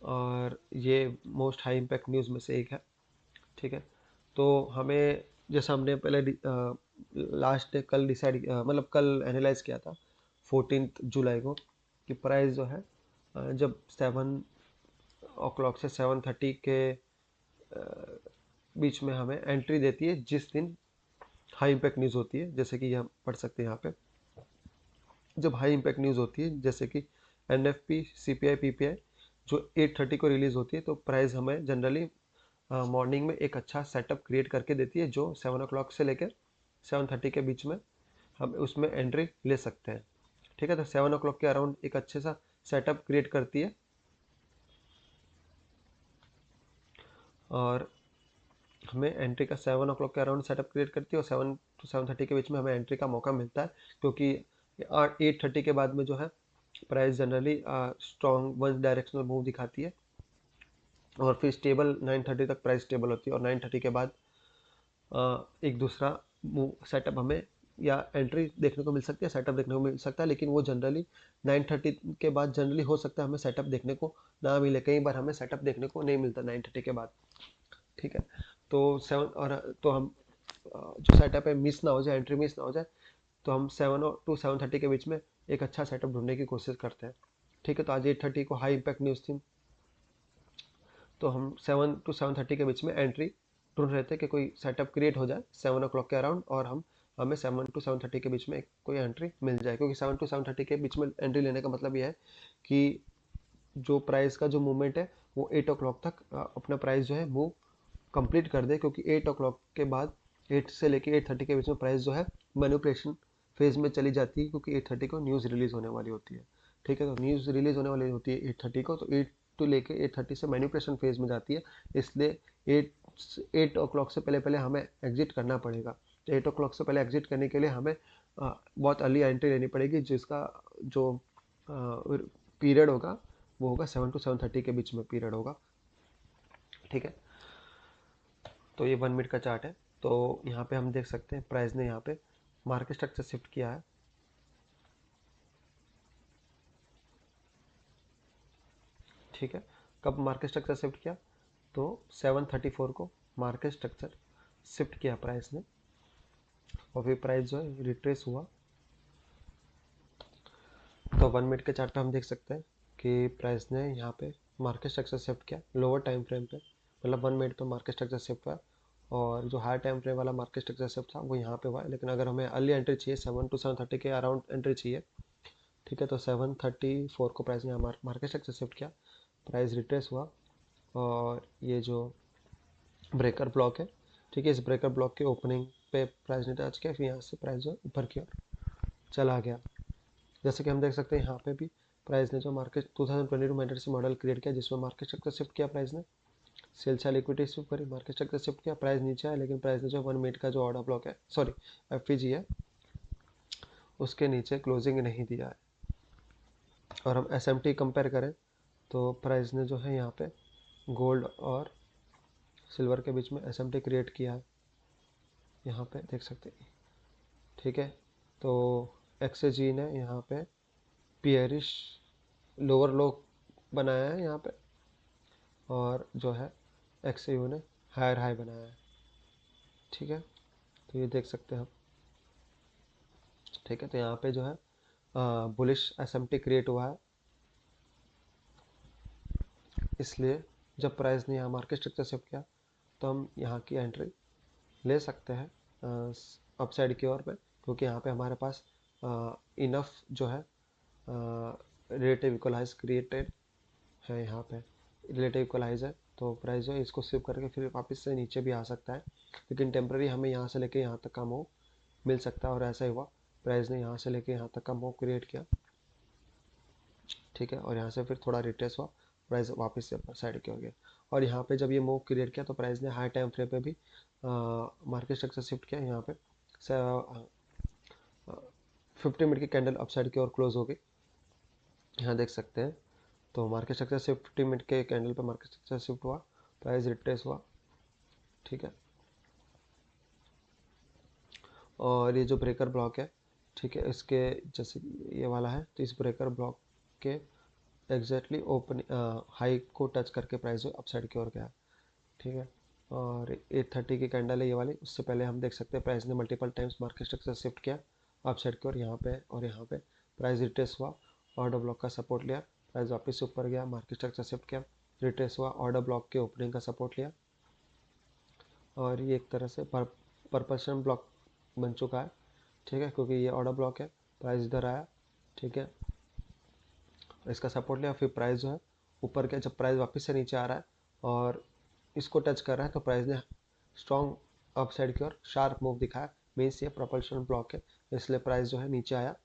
और ये मोस्ट हाई इम्पैक्ट न्यूज़ में से एक है, ठीक है। तो हमें, जैसा हमने पहले लास्ट डे कल डिसाइड मतलब कल एनालाइज किया था 14 जुलाई को, कि प्राइस जो है जब 7 o'clock से 7:30 के बीच में हमें एंट्री देती है, जिस दिन हाई इम्पैक्ट न्यूज़ होती है, जैसे कि ये हम पढ़ सकते हैं यहाँ पे, जब हाई इम्पैक्ट न्यूज़ होती है जैसे कि एनएफपी सीपीआई पीपीआई जो 8:30 को रिलीज होती है, तो प्राइस हमें जनरली मॉर्निंग में एक अच्छा सेटअप क्रिएट करके देती है, जो 7 o'clock से लेकर 7:30 के बीच में हम उसमें एंट्री ले सकते हैं, ठीक है। तो 7 o'clock के अराउंड एक अच्छे सा सेटअप क्रिएट करती है, और हमें एंट्री का 7 o'clock के अराउंड सेटअप क्रिएट करती है, और 7 to 7:30 के बीच में हमें एंट्री का मौका मिलता है, क्योंकि 8:30 के बाद में जो है price generally strong one directional move दिखाती है, और फिर स्टेबल 9:30 तक प्राइस स्टेबल होती है, और 9:30 के बाद एक दूसरा सेटअप हमें या एंट्री देखने को मिल सकती है, सेटअप देखने को मिल सकता है, लेकिन वो जनरली 9:30 के बाद जनरली हो सकता है हमें सेटअप देखने को ना मिले। कई बार हमें सेटअप देखने को नहीं मिलता 9:30 के बाद, ठीक है। तो 7 और तो हम जो सेटअप है मिस ना हो जाए, एंट्री मिस ना हो जाए, तो हम 7 to 7:30 के बीच में एक अच्छा सेटअप ढूंढने की कोशिश करते हैं, ठीक है। तो आज 8:30 को हाई इम्पैक्ट न्यूज़ थी, तो हम 7 to 7:30 के बीच में एंट्री ढूंढ रहे थे कि कोई सेटअप क्रिएट हो जाए 7 o'clock के अराउंड, और हमें 7 to 7:30 के बीच में कोई एंट्री मिल जाए, क्योंकि 7 to 7:30 के बीच में एंट्री लेने का मतलब यह है कि जो प्राइस का जो मूवमेंट है वो 8 o'clock तक अपना प्राइस जो है मूव कंप्लीट कर दे, क्योंकि 8 o'clock के बाद 8 से लेके 8:30 के बीच में प्राइस जो है मैनिपुलेशन फेज में चली जाती है, क्योंकि 8:30 को न्यूज़ रिलीज होने वाली होती है, ठीक है। तो न्यूज़ रिलीज होने वाली होती है 8:30 को, तो 8 टू लेके 8:30 से मैनिपुलेशन फेज में जाती है, इसलिए 8 o'clock से पहले पहले हमें एग्जिट करना पड़ेगा। तो 8 o'clock से पहले एग्जिट करने के लिए हमें बहुत अर्ली एंट्री लेनी पड़ेगी, जिसका जो पीरियड होगा वो होगा 7 to 7:30 के बीच में पीरियड होगा, ठीक है। तो ये 1 मिनट का चार्ट है। तो यहाँ पे हम देख सकते हैं प्राइस ने यहाँ पे मार्केट स्ट्रक्चर शिफ्ट किया है, ठीक है। कब मार्केट स्ट्रक्चर शिफ्ट किया, तो 7:34 को मार्केट स्ट्रक्चर शिफ्ट किया प्राइस ने, और फिर प्राइस जो है रिट्रेस हुआ। तो 1 मिनट के चार्ट पे हम देख सकते हैं कि प्राइस ने यहाँ पे मार्केट स्ट्रक्चर शिफ्ट किया लोअर टाइम फ्रेम पे, मतलब 1 मिनट पे मार्केट स्ट्रक्चर शिफ्ट हुआ, और जो हाई टाइम फ्रेम वाला मार्केट स्ट्रक्चर शिफ्ट था वो यहाँ पे हुआ है। लेकिन अगर हमें अर्ली एंट्री चाहिए 7 to 7:30 के अराउंड एंट्री चाहिए, ठीक है, तो 7:34 को प्राइस ने मार्केट स्ट्रक्चर शिफ्ट किया, प्राइस रिट्रेस हुआ, और ये जो ब्रेकर ब्लॉक है, ठीक है, इस ब्रेकर ब्लॉक के ओपनिंग पे प्राइस ने टच किया, फिर यहाँ से प्राइस जो ऊपर की ओर चला गया। जैसे कि हम देख सकते हैं यहाँ पे भी प्राइस ने जो मार्केट 2022 मैट्रिक्स मॉडल क्रिएट किया, जिसमें मार्केट स्ट्रक्चर शिफ्ट किया प्राइस ने, सेल चाल इक्विटी शिफ्ट करी, मार्केट स्ट्रक्चर शिफ्ट किया, प्राइस नीचे आया, लेकिन प्राइस ने जो 1 मिनट का जो ऑर्डर ब्लॉक है, सॉरी एफपीजी है, उसके नीचे क्लोजिंग नहीं दिया है। और हम एसएमटी कंपेयर करें, तो प्राइस ने जो है यहाँ पे गोल्ड और सिल्वर के बीच में एसएमटी क्रिएट किया है, यहाँ पे देख सकते हैं। ठीक है, तो एक्सजी ने यहाँ पे पियरिश लोअर लो बनाया है यहाँ पे, और जो है एक्सयू ने हायर हाई बनाया है। ठीक है, तो ये देख सकते हैं हम। ठीक है, तो यहाँ पे जो है बुलिश एसएमटी क्रिएट हुआ है, इसलिए जब प्राइस ने यहाँ मार्केट स्ट्रक्चर शिफ्ट किया तो हम यहाँ की एंट्री ले सकते हैं अपसाइड की ओर पे, क्योंकि यहाँ पे हमारे पास इनफ जो है रिलेटिव इक्वलाइज क्रिएटेड है। यहाँ पे रिलेटिव इक्वलाइज है, तो प्राइस जो है इसको स्विप करके फिर वापस से नीचे भी आ सकता है, लेकिन टेम्प्रेरी हमें यहाँ से लेके यहाँ तक का मूव मिल सकता है, और ऐसा ही हुआ। प्राइस ने यहाँ से लेके यहाँ तक का मूव क्रिएट किया। ठीक है, और यहाँ से फिर थोड़ा रिट्रेस हुआ, प्राइस वापस से ऊपर साइड की हो गया, और यहाँ पे जब ये मूव क्रिएट किया तो प्राइस ने हाई टाइम फ्रेम पे भी मार्केट स्ट्रक्चर शिफ्ट किया। यहाँ पे 50 मिनट की कैंडल अपसाइड की ओर क्लोज हो गई, यहाँ देख सकते हैं। तो मार्केट स्ट्रक्चर से 50 मिनट के कैंडल पे मार्केट स्ट्रक्चर शिफ्ट हुआ, प्राइस रिट्रेस हुआ। ठीक है, और ये जो ब्रेकर ब्लॉक है, ठीक है, इसके जैसे ये वाला है, तो इस ब्रेकर ब्लॉक के एग्जैक्टली ओपन हाई को टच करके प्राइस जो अपसाइड की ओर गया। ठीक है, और 830 की कैंडल है ये वाली, उससे पहले हम देख सकते हैं प्राइस ने multiple times market structure shift किया अपसाइड की ओर, यहाँ पे और यहाँ पे प्राइस रिट्रेस हुआ, ऑर्डर ब्लॉक का सपोर्ट लिया, प्राइस वापस से ऊपर गया, मार्केट स्ट्रक्चर शिफ्ट किया, रिट्रेस हुआ, ऑर्डर ब्लॉक के ओपनिंग का सपोर्ट लिया, और ये एक तरह से परपल्शन ब्लॉक बन चुका है। ठीक है, क्योंकि ये ऑर्डर ब्लॉक है, प्राइस इधर आया। ठीक है, इसका सपोर्ट लिया, फिर प्राइस जो है ऊपर गया, जब प्राइस वापस से नीचे आ रहा है और इसको टच कर रहा है तो प्राइस ने स्ट्रॉन्ग अपसाइड की ओर शार्प मूव दिखाया। मीन्स ये प्रोपल्शन ब्लॉक है, इसलिए प्राइस जो है नीचे आया,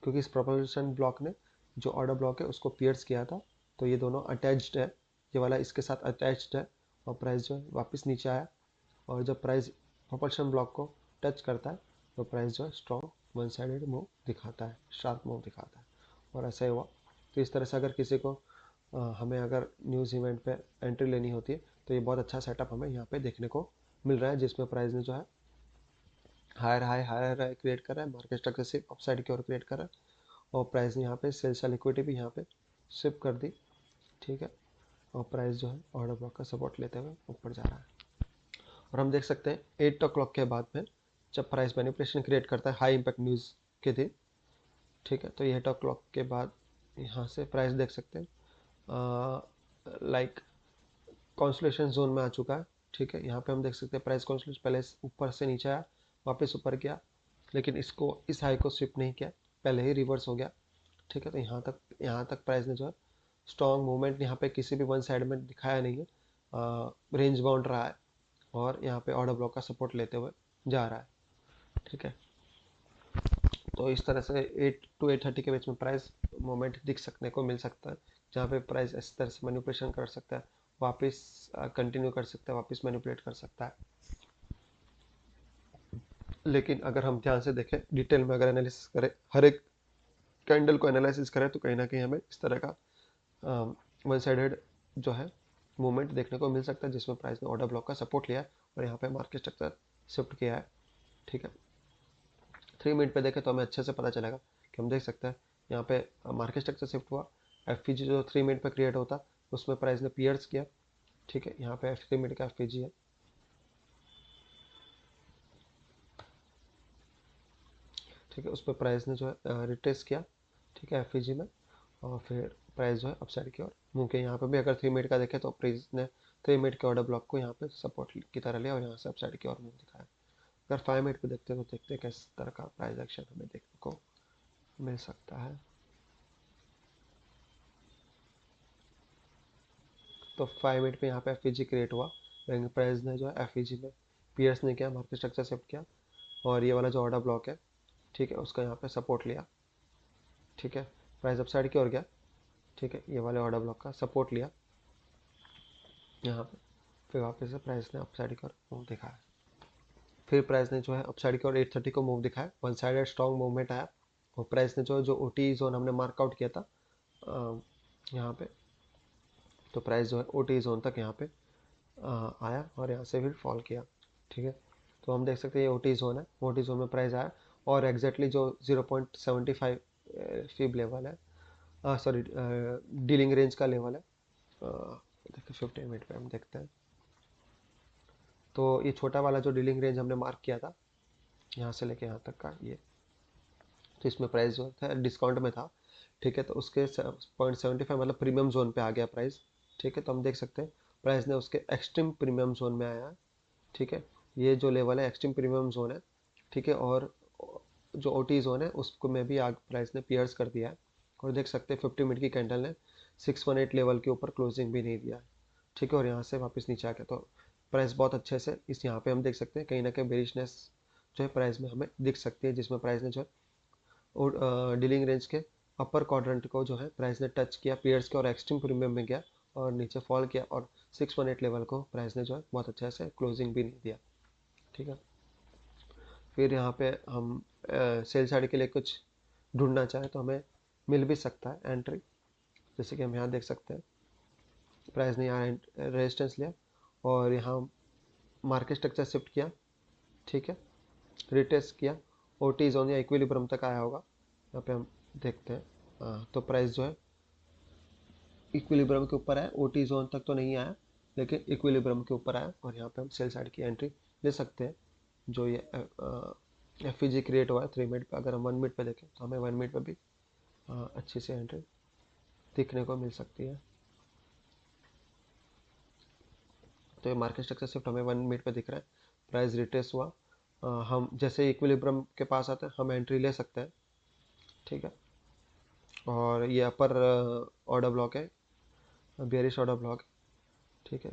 क्योंकि इस प्रोपल्शन ब्लॉक ने जो ऑर्डर ब्लॉक है उसको पियर्स किया था, तो ये दोनों अटैच्ड है, ये वाला इसके साथ अटैच्ड है, और प्राइस जो है वापस नीचे आया, और जब प्राइस प्रोपल्शन ब्लॉक को टच करता है तो प्राइस जो है स्ट्रॉन्ग वन साइडेड मूव दिखाता है, शार्प मूव दिखाता है, और ऐसा ही हुआ। तो इस तरह से अगर किसी को हमें अगर न्यूज़ इवेंट पे एंट्री लेनी होती है तो ये बहुत अच्छा सेटअप हमें यहाँ पे देखने को मिल रहा है, जिसमें प्राइस ने जो है हायर हाई क्रिएट कर रहा है, मार्केट स्ट्रक्चर से अपसाइड की ओर क्रिएट कर रहा है, और प्राइस ने यहाँ पे सेल्स लिक्विडिटी भी यहाँ पे शिफ्ट कर दी। ठीक है, और प्राइस जो है ऑर्डर ब्लॉक का सपोर्ट लेते हुए ऊपर जा रहा है, और हम देख सकते हैं 8 o'clock के बाद में जब प्राइस मैनिपुलेशन क्रिएट करता है हाई इम्पैक्ट न्यूज़ के दिन। ठीक है, तो ये 8 o'clock के बाद यहाँ से प्राइस देख सकते हैं लाइक कॉन्सुलेशन जोन में आ चुका है। ठीक है, यहाँ पे हम देख सकते हैं प्राइस कॉन्सुलेशन पहले ऊपर से नीचे आया, वापस ऊपर गया, लेकिन इसको इस हाई को स्विप नहीं किया, पहले ही रिवर्स हो गया। ठीक है, तो यहाँ तक प्राइस ने जो है स्ट्रॉन्ग मूवमेंट यहाँ पे किसी भी वन साइड में दिखाया नहीं है, रेंज बाउंड रहा है, और यहाँ पे ऑर्डर ब्लॉक का सपोर्ट लेते हुए जा रहा है। ठीक है, तो इस तरह से 8 to 8:30 के बीच में प्राइस मूवमेंट दिख सकने को मिल सकता है, जहाँ पे प्राइस इस तरह से मैनिपुलेशन कर सकता है, वापस कंटिन्यू कर सकता है, वापस मैनिपुलेट कर सकता है। लेकिन अगर हम ध्यान से देखें, डिटेल में अगर एनालिसिस करें, हर एक कैंडल को एनालिसिस करें, तो कहीं ना कहीं हमें इस तरह का वन साइडेड जो है मूवमेंट देखने को मिल सकता है, जिसमें प्राइस ने ऑर्डर ब्लॉक का सपोर्ट लिया है और यहाँ पे मार्केट स्ट्रक्चर शिफ्ट किया है। ठीक है, 3 मिनट पे देखें तो हमें अच्छे से पता चलेगा कि हम देख सकते हैं यहाँ पे मार्केट स्ट्रक्चर शिफ्ट हुआ, एफ जो 3 मिनट पे क्रिएट होता उसमें प्राइस ने पियर्स किया। ठीक है, यहाँ पे 3 मिनट का एफ है। ठीक है, उस पर प्राइस ने जो है रिट्रेस किया। ठीक है, एफ में, और फिर प्राइस जो है अपसाइड की ओर मूव किया। यहाँ पे भी अगर 3 मिनट का देखें तो प्राइस ने 3 मिनट के ऑर्डर ब्लॉक को यहाँ पे सपोर्ट की तरह लिया और यहाँ से अपसाइड की ओर मूव दिखाया। अगर 5 मिनट पे देखते हैं तो देखते हैं किस तरह का प्राइस एक्शन हमें देखने को मिल सकता है। तो 5 मिनट पे यहाँ पे एफ क्रिएट हुआ, प्राइस ने जो है एफ में पीएस ने किया, मार्केट स्ट्रक्चर शिफ्ट किया, और ये वाला जो ऑर्डर ब्लॉक है, ठीक है, उसका यहाँ पे सपोर्ट लिया। ठीक है, प्राइस अपसाइड की ओर गया। ठीक है, ये वाले ऑर्डर ब्लॉक का सपोर्ट लिया यहाँ पे, फिर वापस से प्राइस ने अपसाइड की ओर मूव दिखाया। फिर प्राइस ने जो है अपसाइड की ओर 830 को मूव दिखाया, वन साइडेड स्ट्रॉन्ग मूवमेंट आया, और प्राइस ने जो ओ टी जोन हमने मार्कआउट किया था यहाँ पे, तो प्राइस जो है ओ टी जोन तक यहाँ पे आया और यहाँ से फिर फॉल किया। ठीक है, तो हम देख सकते हैं ये ओटी जोन है, ओटी जोन में प्राइस आया और एग्जैक्टली जो 0.75 फीब लेवल है, सॉरी डीलिंग रेंज का लेवल है, देखिए 15 मिनट पे हम देखते हैं। तो ये छोटा वाला जो डीलिंग रेंज हमने मार्क किया था यहाँ से लेके यहाँ तक का, ये तो इसमें प्राइस जो था डिस्काउंट में था। ठीक है, तो उसके 0.75 मतलब प्रीमियम जोन पे आ गया प्राइस। ठीक है, तो हम देख सकते हैं प्राइस ने उसके एक्सट्रीम प्रीमियम जोन में आया है। ठीक है, ये जो लेवल है एक्सट्रीम प्रीमियम जोन है। ठीक है, और जो ओटी जोन है उसको में भी आग प्राइस ने पियर्स कर दिया है। और देख सकते हैं 50 मिनट की कैंडल ने 618 लेवल के ऊपर क्लोजिंग भी नहीं दिया है। ठीक है, और यहाँ से वापस नीचे आ गया, तो प्राइस बहुत अच्छे से इस यहाँ पे हम देख सकते हैं कहीं ना कहीं बेरिशनेस जो है प्राइस में हमें दिख सकती है, जिसमें प्राइस ने जो है और डीलिंग रेंज के अपर क्वाड्रेंट को जो है प्राइस ने टच किया, पियर्स के और एक्सट्रीम प्रीमियम में गया और नीचे फॉल किया और 618 लेवल को प्राइस ने जो है बहुत अच्छे से क्लोजिंग भी नहीं दिया। ठीक है, फिर यहाँ पे हम सेल साइड के लिए कुछ ढूंढना चाहें तो हमें मिल भी सकता है एंट्री। जैसे कि हम यहाँ देख सकते हैं प्राइस ने यहाँ रेजिस्टेंस लिया और यहाँ मार्केट स्ट्रक्चर शिफ्ट किया। ठीक है, रिटेस्ट किया, ओटी जोन या इक्विलिब्रियम तक आया होगा। यहाँ पे हम देखते हैं, तो प्राइस जो है इक्विलिब्रियम के ऊपर है, ओटी जोन तक तो नहीं आया लेकिन इक्विलिब्रियम के ऊपर आया और यहाँ पे हम सेल साइड की एंट्री ले सकते हैं। जो ये एफ क्रिएट हुआ है 3 मिनट पे, अगर हम 1 मिनट पे देखें तो हमें 1 मिनट पे भी अच्छी सी एंट्री दिखने को मिल सकती है। तो ये मार्केट स्ट्रक्चर शिफ्ट हमें 1 मिनट पे दिख रहा है, प्राइस रिट्रेस हुआ, हम जैसे इक्विलिब्रियम के पास आते हैं हम एंट्री ले सकते हैं। ठीक है, और ये अपर ऑर्डर ब्लॉक है, बेयरिश ऑर्डर ब्लॉक है। ठीक है,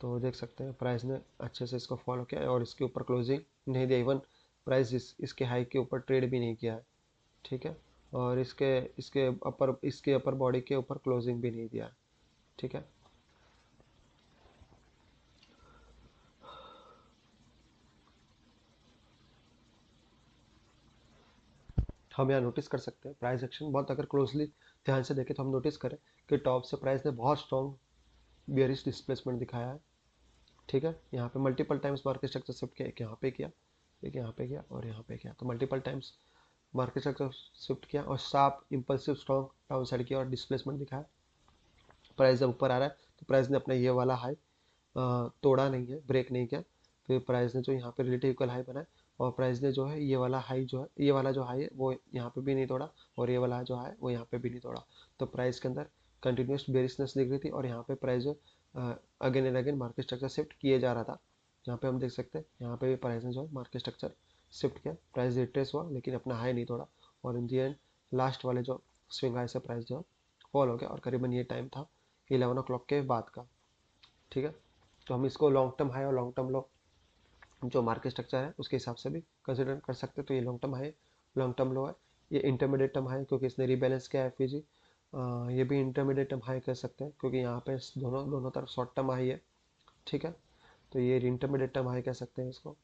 तो देख सकते हैं प्राइस ने अच्छे से इसको फॉलो किया है और इसके ऊपर क्लोजिंग नहीं दिया, इवन प्राइस इसके हाई के ऊपर ट्रेड भी नहीं किया है। ठीक है, और इसके इसके अपर बॉडी के ऊपर क्लोजिंग भी नहीं दिया है। ठीक है, हम यहाँ नोटिस कर सकते हैं प्राइस एक्शन बहुत, अगर क्लोजली ध्यान से देखें तो हम नोटिस करें कि टॉप से प्राइस ने बहुत स्ट्रॉन्ग बियरिश डिस्प्लेसमेंट दिखाया है। ठीक है, यहाँ पे multiple times market structure shift किया, एक यहाँ पे किया, एक यहाँ पे किया और यहाँ पे किया, तो multiple times market structure shift किया और sharp impulsive strong down side किया और डिस्प्लेसमेंट दिखाया। प्राइस जब ऊपर आ रहा है तो प्राइस ने अपना ये वाला हाई तोड़ा नहीं है, ब्रेक नहीं किया, फिर प्राइस ने जो यहाँ पे रिलेटिव इक्वल हाई बनाया और प्राइस ने जो है ये वाला हाई जो है, ये वाला जो हाई है वो यहाँ पे भी नहीं तोड़ा और ये वाला जो हाई है वो यहाँ पे भी नहीं तोड़ा। तो प्राइस के अंदर कंटिन्यूस बेरिशनेस दिख रही थी और यहाँ पे प्राइस जो again and again market structure shift किए जा रहा था। यहाँ पे हम देख सकते हैं यहाँ पे भी प्राइस ने जो है मार्केट स्ट्रक्चर शिफ्ट किया, प्राइस रिट्रेस हुआ लेकिन अपना हाई नहीं तोड़ा और इन दी एंड लास्ट वाले जो स्विंग हाई से प्राइस जो है फॉल हो गया और करीबन ये टाइम था 11 o'clock के बाद का। ठीक है, तो हम इसको लॉन्ग टर्म हाई और लॉन्ग टर्म लो जो मार्केट स्ट्रक्चर है उसके हिसाब से भी कंसिडर कर सकते हैं। तो ये long term high, long term लो है, ये इंटरमीडिएट टर्म हाई क्योंकि इसने रिबैलेंस किया है एफईजी, ये भी इंटरमीडिएट टर्म हाई कह सकते हैं क्योंकि यहाँ पे दोनों दोनों तरफ शॉर्ट टर्म हाई है। ठीक है, तो ये इंटरमीडिएट टर्म हाई कह सकते हैं इसको,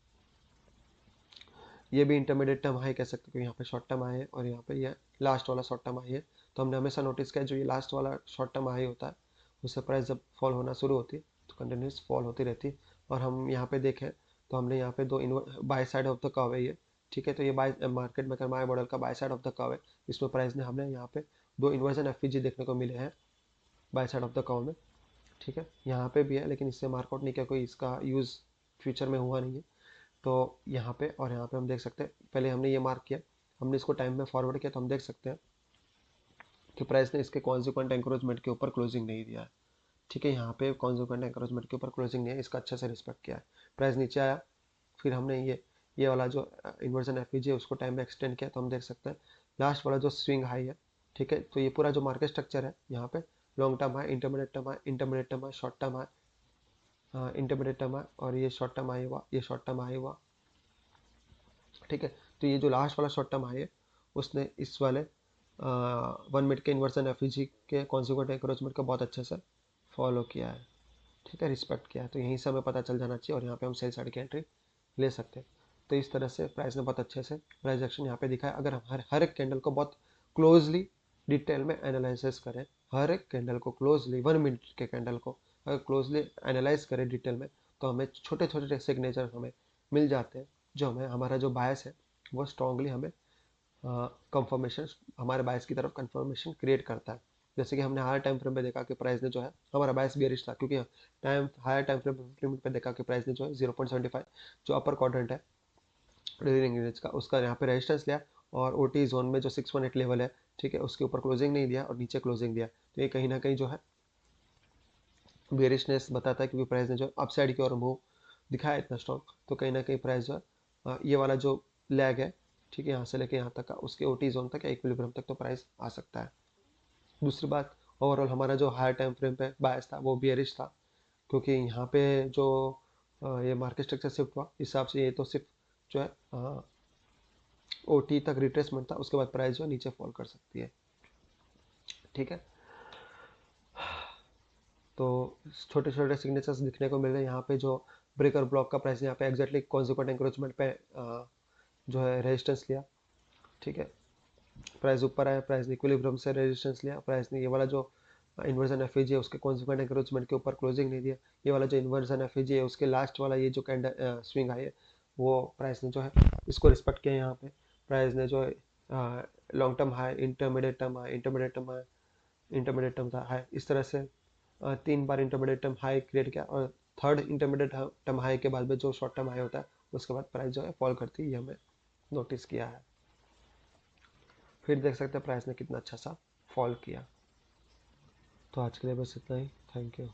ये भी इंटरमीडिएट टर्म हाई कह सकते हैं क्योंकि यहाँ पे शॉर्ट टर्म हाई है और यहाँ पे ये लास्ट वाला शॉर्ट टर्म हाई है। तो हमने हमेशा नोटिस किया जो ये लास्ट वाला शॉर्ट टर्म हाई होता है उससे प्राइस जब फॉल होना शुरू होती है तो कंटिन्यूस फॉल होती रहती है। और हम यहाँ पे देखें तो हमने यहाँ पे दो buy side of the curve है ये। ठीक है, तो ये buy market maker my model का buy side of the curve है, इसमें प्राइस ने हमें यहाँ पे दो इन्वर्जन एफईजी देखने को मिले हैं bye side of the curve में। ठीक है, यहाँ पे भी है लेकिन इससे मार्कआउट नहीं किया, कोई इसका यूज़ फ्यूचर में हुआ नहीं है। तो यहाँ पे और यहाँ पे हम देख सकते हैं पहले हमने ये मार्क किया, हमने इसको टाइम में फॉरवर्ड किया तो हम देख सकते हैं कि प्राइस ने इसके कॉन्सिक्वेंट एंकरेजमेंट के ऊपर क्लोजिंग नहीं दिया है। ठीक है, यहाँ पे कॉन्सिक्वेंट एंकरेजमेंट के ऊपर क्लोजिंग नहीं है, इसका अच्छे से रिस्पेक्ट किया है। प्राइस नीचे आया, फिर हमने ये वाला जो इन्वर्जन एफईजी है उसको टाइम में एक्सटेंड किया तो हम देख सकते हैं लास्ट वाला जो स्विंग हाई है। ठीक है, तो ये पूरा जो मार्केट स्ट्रक्चर है यहाँ पे long term high, intermediate term high, intermediate term high, short term high, intermediate term high और ये शॉर्ट टर्म हाई हुआ, ये शॉर्ट टर्म हाई हुआ। ठीक है, तो ये जो लास्ट वाला शॉर्ट टर्म हाई है उसने इस वाले 1 मिनट के इन्वर्सन एफईजी के कॉन्सिक्वेंट एंकरेजमेंट को बहुत अच्छे से फॉलो किया है। ठीक है, रिस्पेक्ट किया है, तो यहीं से हमें पता चल जाना चाहिए और यहाँ पे हम सेल साइड की एंट्री ले सकते हैं। तो इस तरह से प्राइस ने बहुत अच्छे से प्राइस एक्शन यहाँ पे दिखा है। अगर हम हर एक कैंडल को बहुत क्लोजली डिटेल में एनालिसिस करें, हर एक कैंडल को क्लोजली 1 मिनट के कैंडल को अगर क्लोजली एनालाइज करें डिटेल में, तो हमें छोटे छोटे सिग्नेचर हमें मिल जाते हैं, जो हमें हमारा जो बायस है वो स्ट्रांगली हमें कंफर्मेशन, हमारे बायस की तरफ कंफर्मेशन क्रिएट करता है। जैसे कि हमने हायर टाइम फ्रेम पे देखा कि प्राइस ने जो है, हमारा बायस बेरिश था, क्योंकि टाइम हायर टाइम फ्रेम पे देखा कि प्राइस ने जो है 0.75 जो अपर क्वाड्रेंट है रीडिंग रेंज का, उसका यहाँ पे रेजिस्टेंस लिया, और ओ टी जोन में जो 618 लेवल है, ठीक है, उसके ऊपर क्लोजिंग नहीं दिया और नीचे क्लोजिंग दिया। तो ये कहीं ना कहीं जो है बेरिशनेस बताता है, क्योंकि प्राइस ने जो अपसाइड की ओर मूव दिखाया इतना स्ट्रॉन्ग, तो कहीं ना कहीं प्राइस जो है ये वाला जो लैग है, ठीक है, यहाँ से लेके यहाँ तक का, उसके ओ टी जोन तक या इक्विलिब्रियम तक तो प्राइस आ सकता है। दूसरी बात, ओवरऑल हमारा जो हायर टाइम फ्रेम पे बायस था वो बियरिश था, क्योंकि यहाँ पे जो ये मार्केट स्ट्रक्चर शिफ्ट हुआ, इस हिसाब से ये तो सिर्फ जो है ओ टी तक रिट्रेसमेंट था, उसके बाद प्राइस जो है नीचे फॉल कर सकती है। ठीक है, तो छोटे छोटे सिग्नेचर्स दिखने को मिल रहे हैं यहाँ पे। जो ब्रेकर ब्लॉक का प्राइस यहाँ पे एग्जैक्टली कॉन्सिक्वेंट एंक्रोचमेंट पे जो है रेजिस्टेंस लिया, ठीक है, प्राइस ऊपर आया, प्राइस ने इक्विलिब्रियम से रेजिस्टेंस लिया, प्राइस ने ये वाला जो इन्वर्जन एफईजी है उसके कॉन्सिक्वेंट एंक्रोचमेंट के ऊपर क्लोजिंग नहीं दिया, ये वाला जो इन्वर्जन एफईजी है उसके लास्ट वाला ये जो कैंडल स्विंग आई है, वो प्राइस ने जो है इसको रिस्पेक्ट किया। यहाँ पे प्राइस ने जो long term high, intermediate term high, intermediate term high, intermediate term high, इस तरह से 3 बार इंटरमीडिएट टर्म हाई क्रिएट किया, और थर्ड इंटरमीडिएट टर्म हाई के बाद में जो शॉर्ट टर्म हाई होता है, उसके बाद प्राइस जो है फॉल करती है, ये हमें नोटिस किया है। फिर देख सकते हैं प्राइस ने कितना अच्छा सा फॉल किया। तो आज के लिए बस इतना ही। Thank you.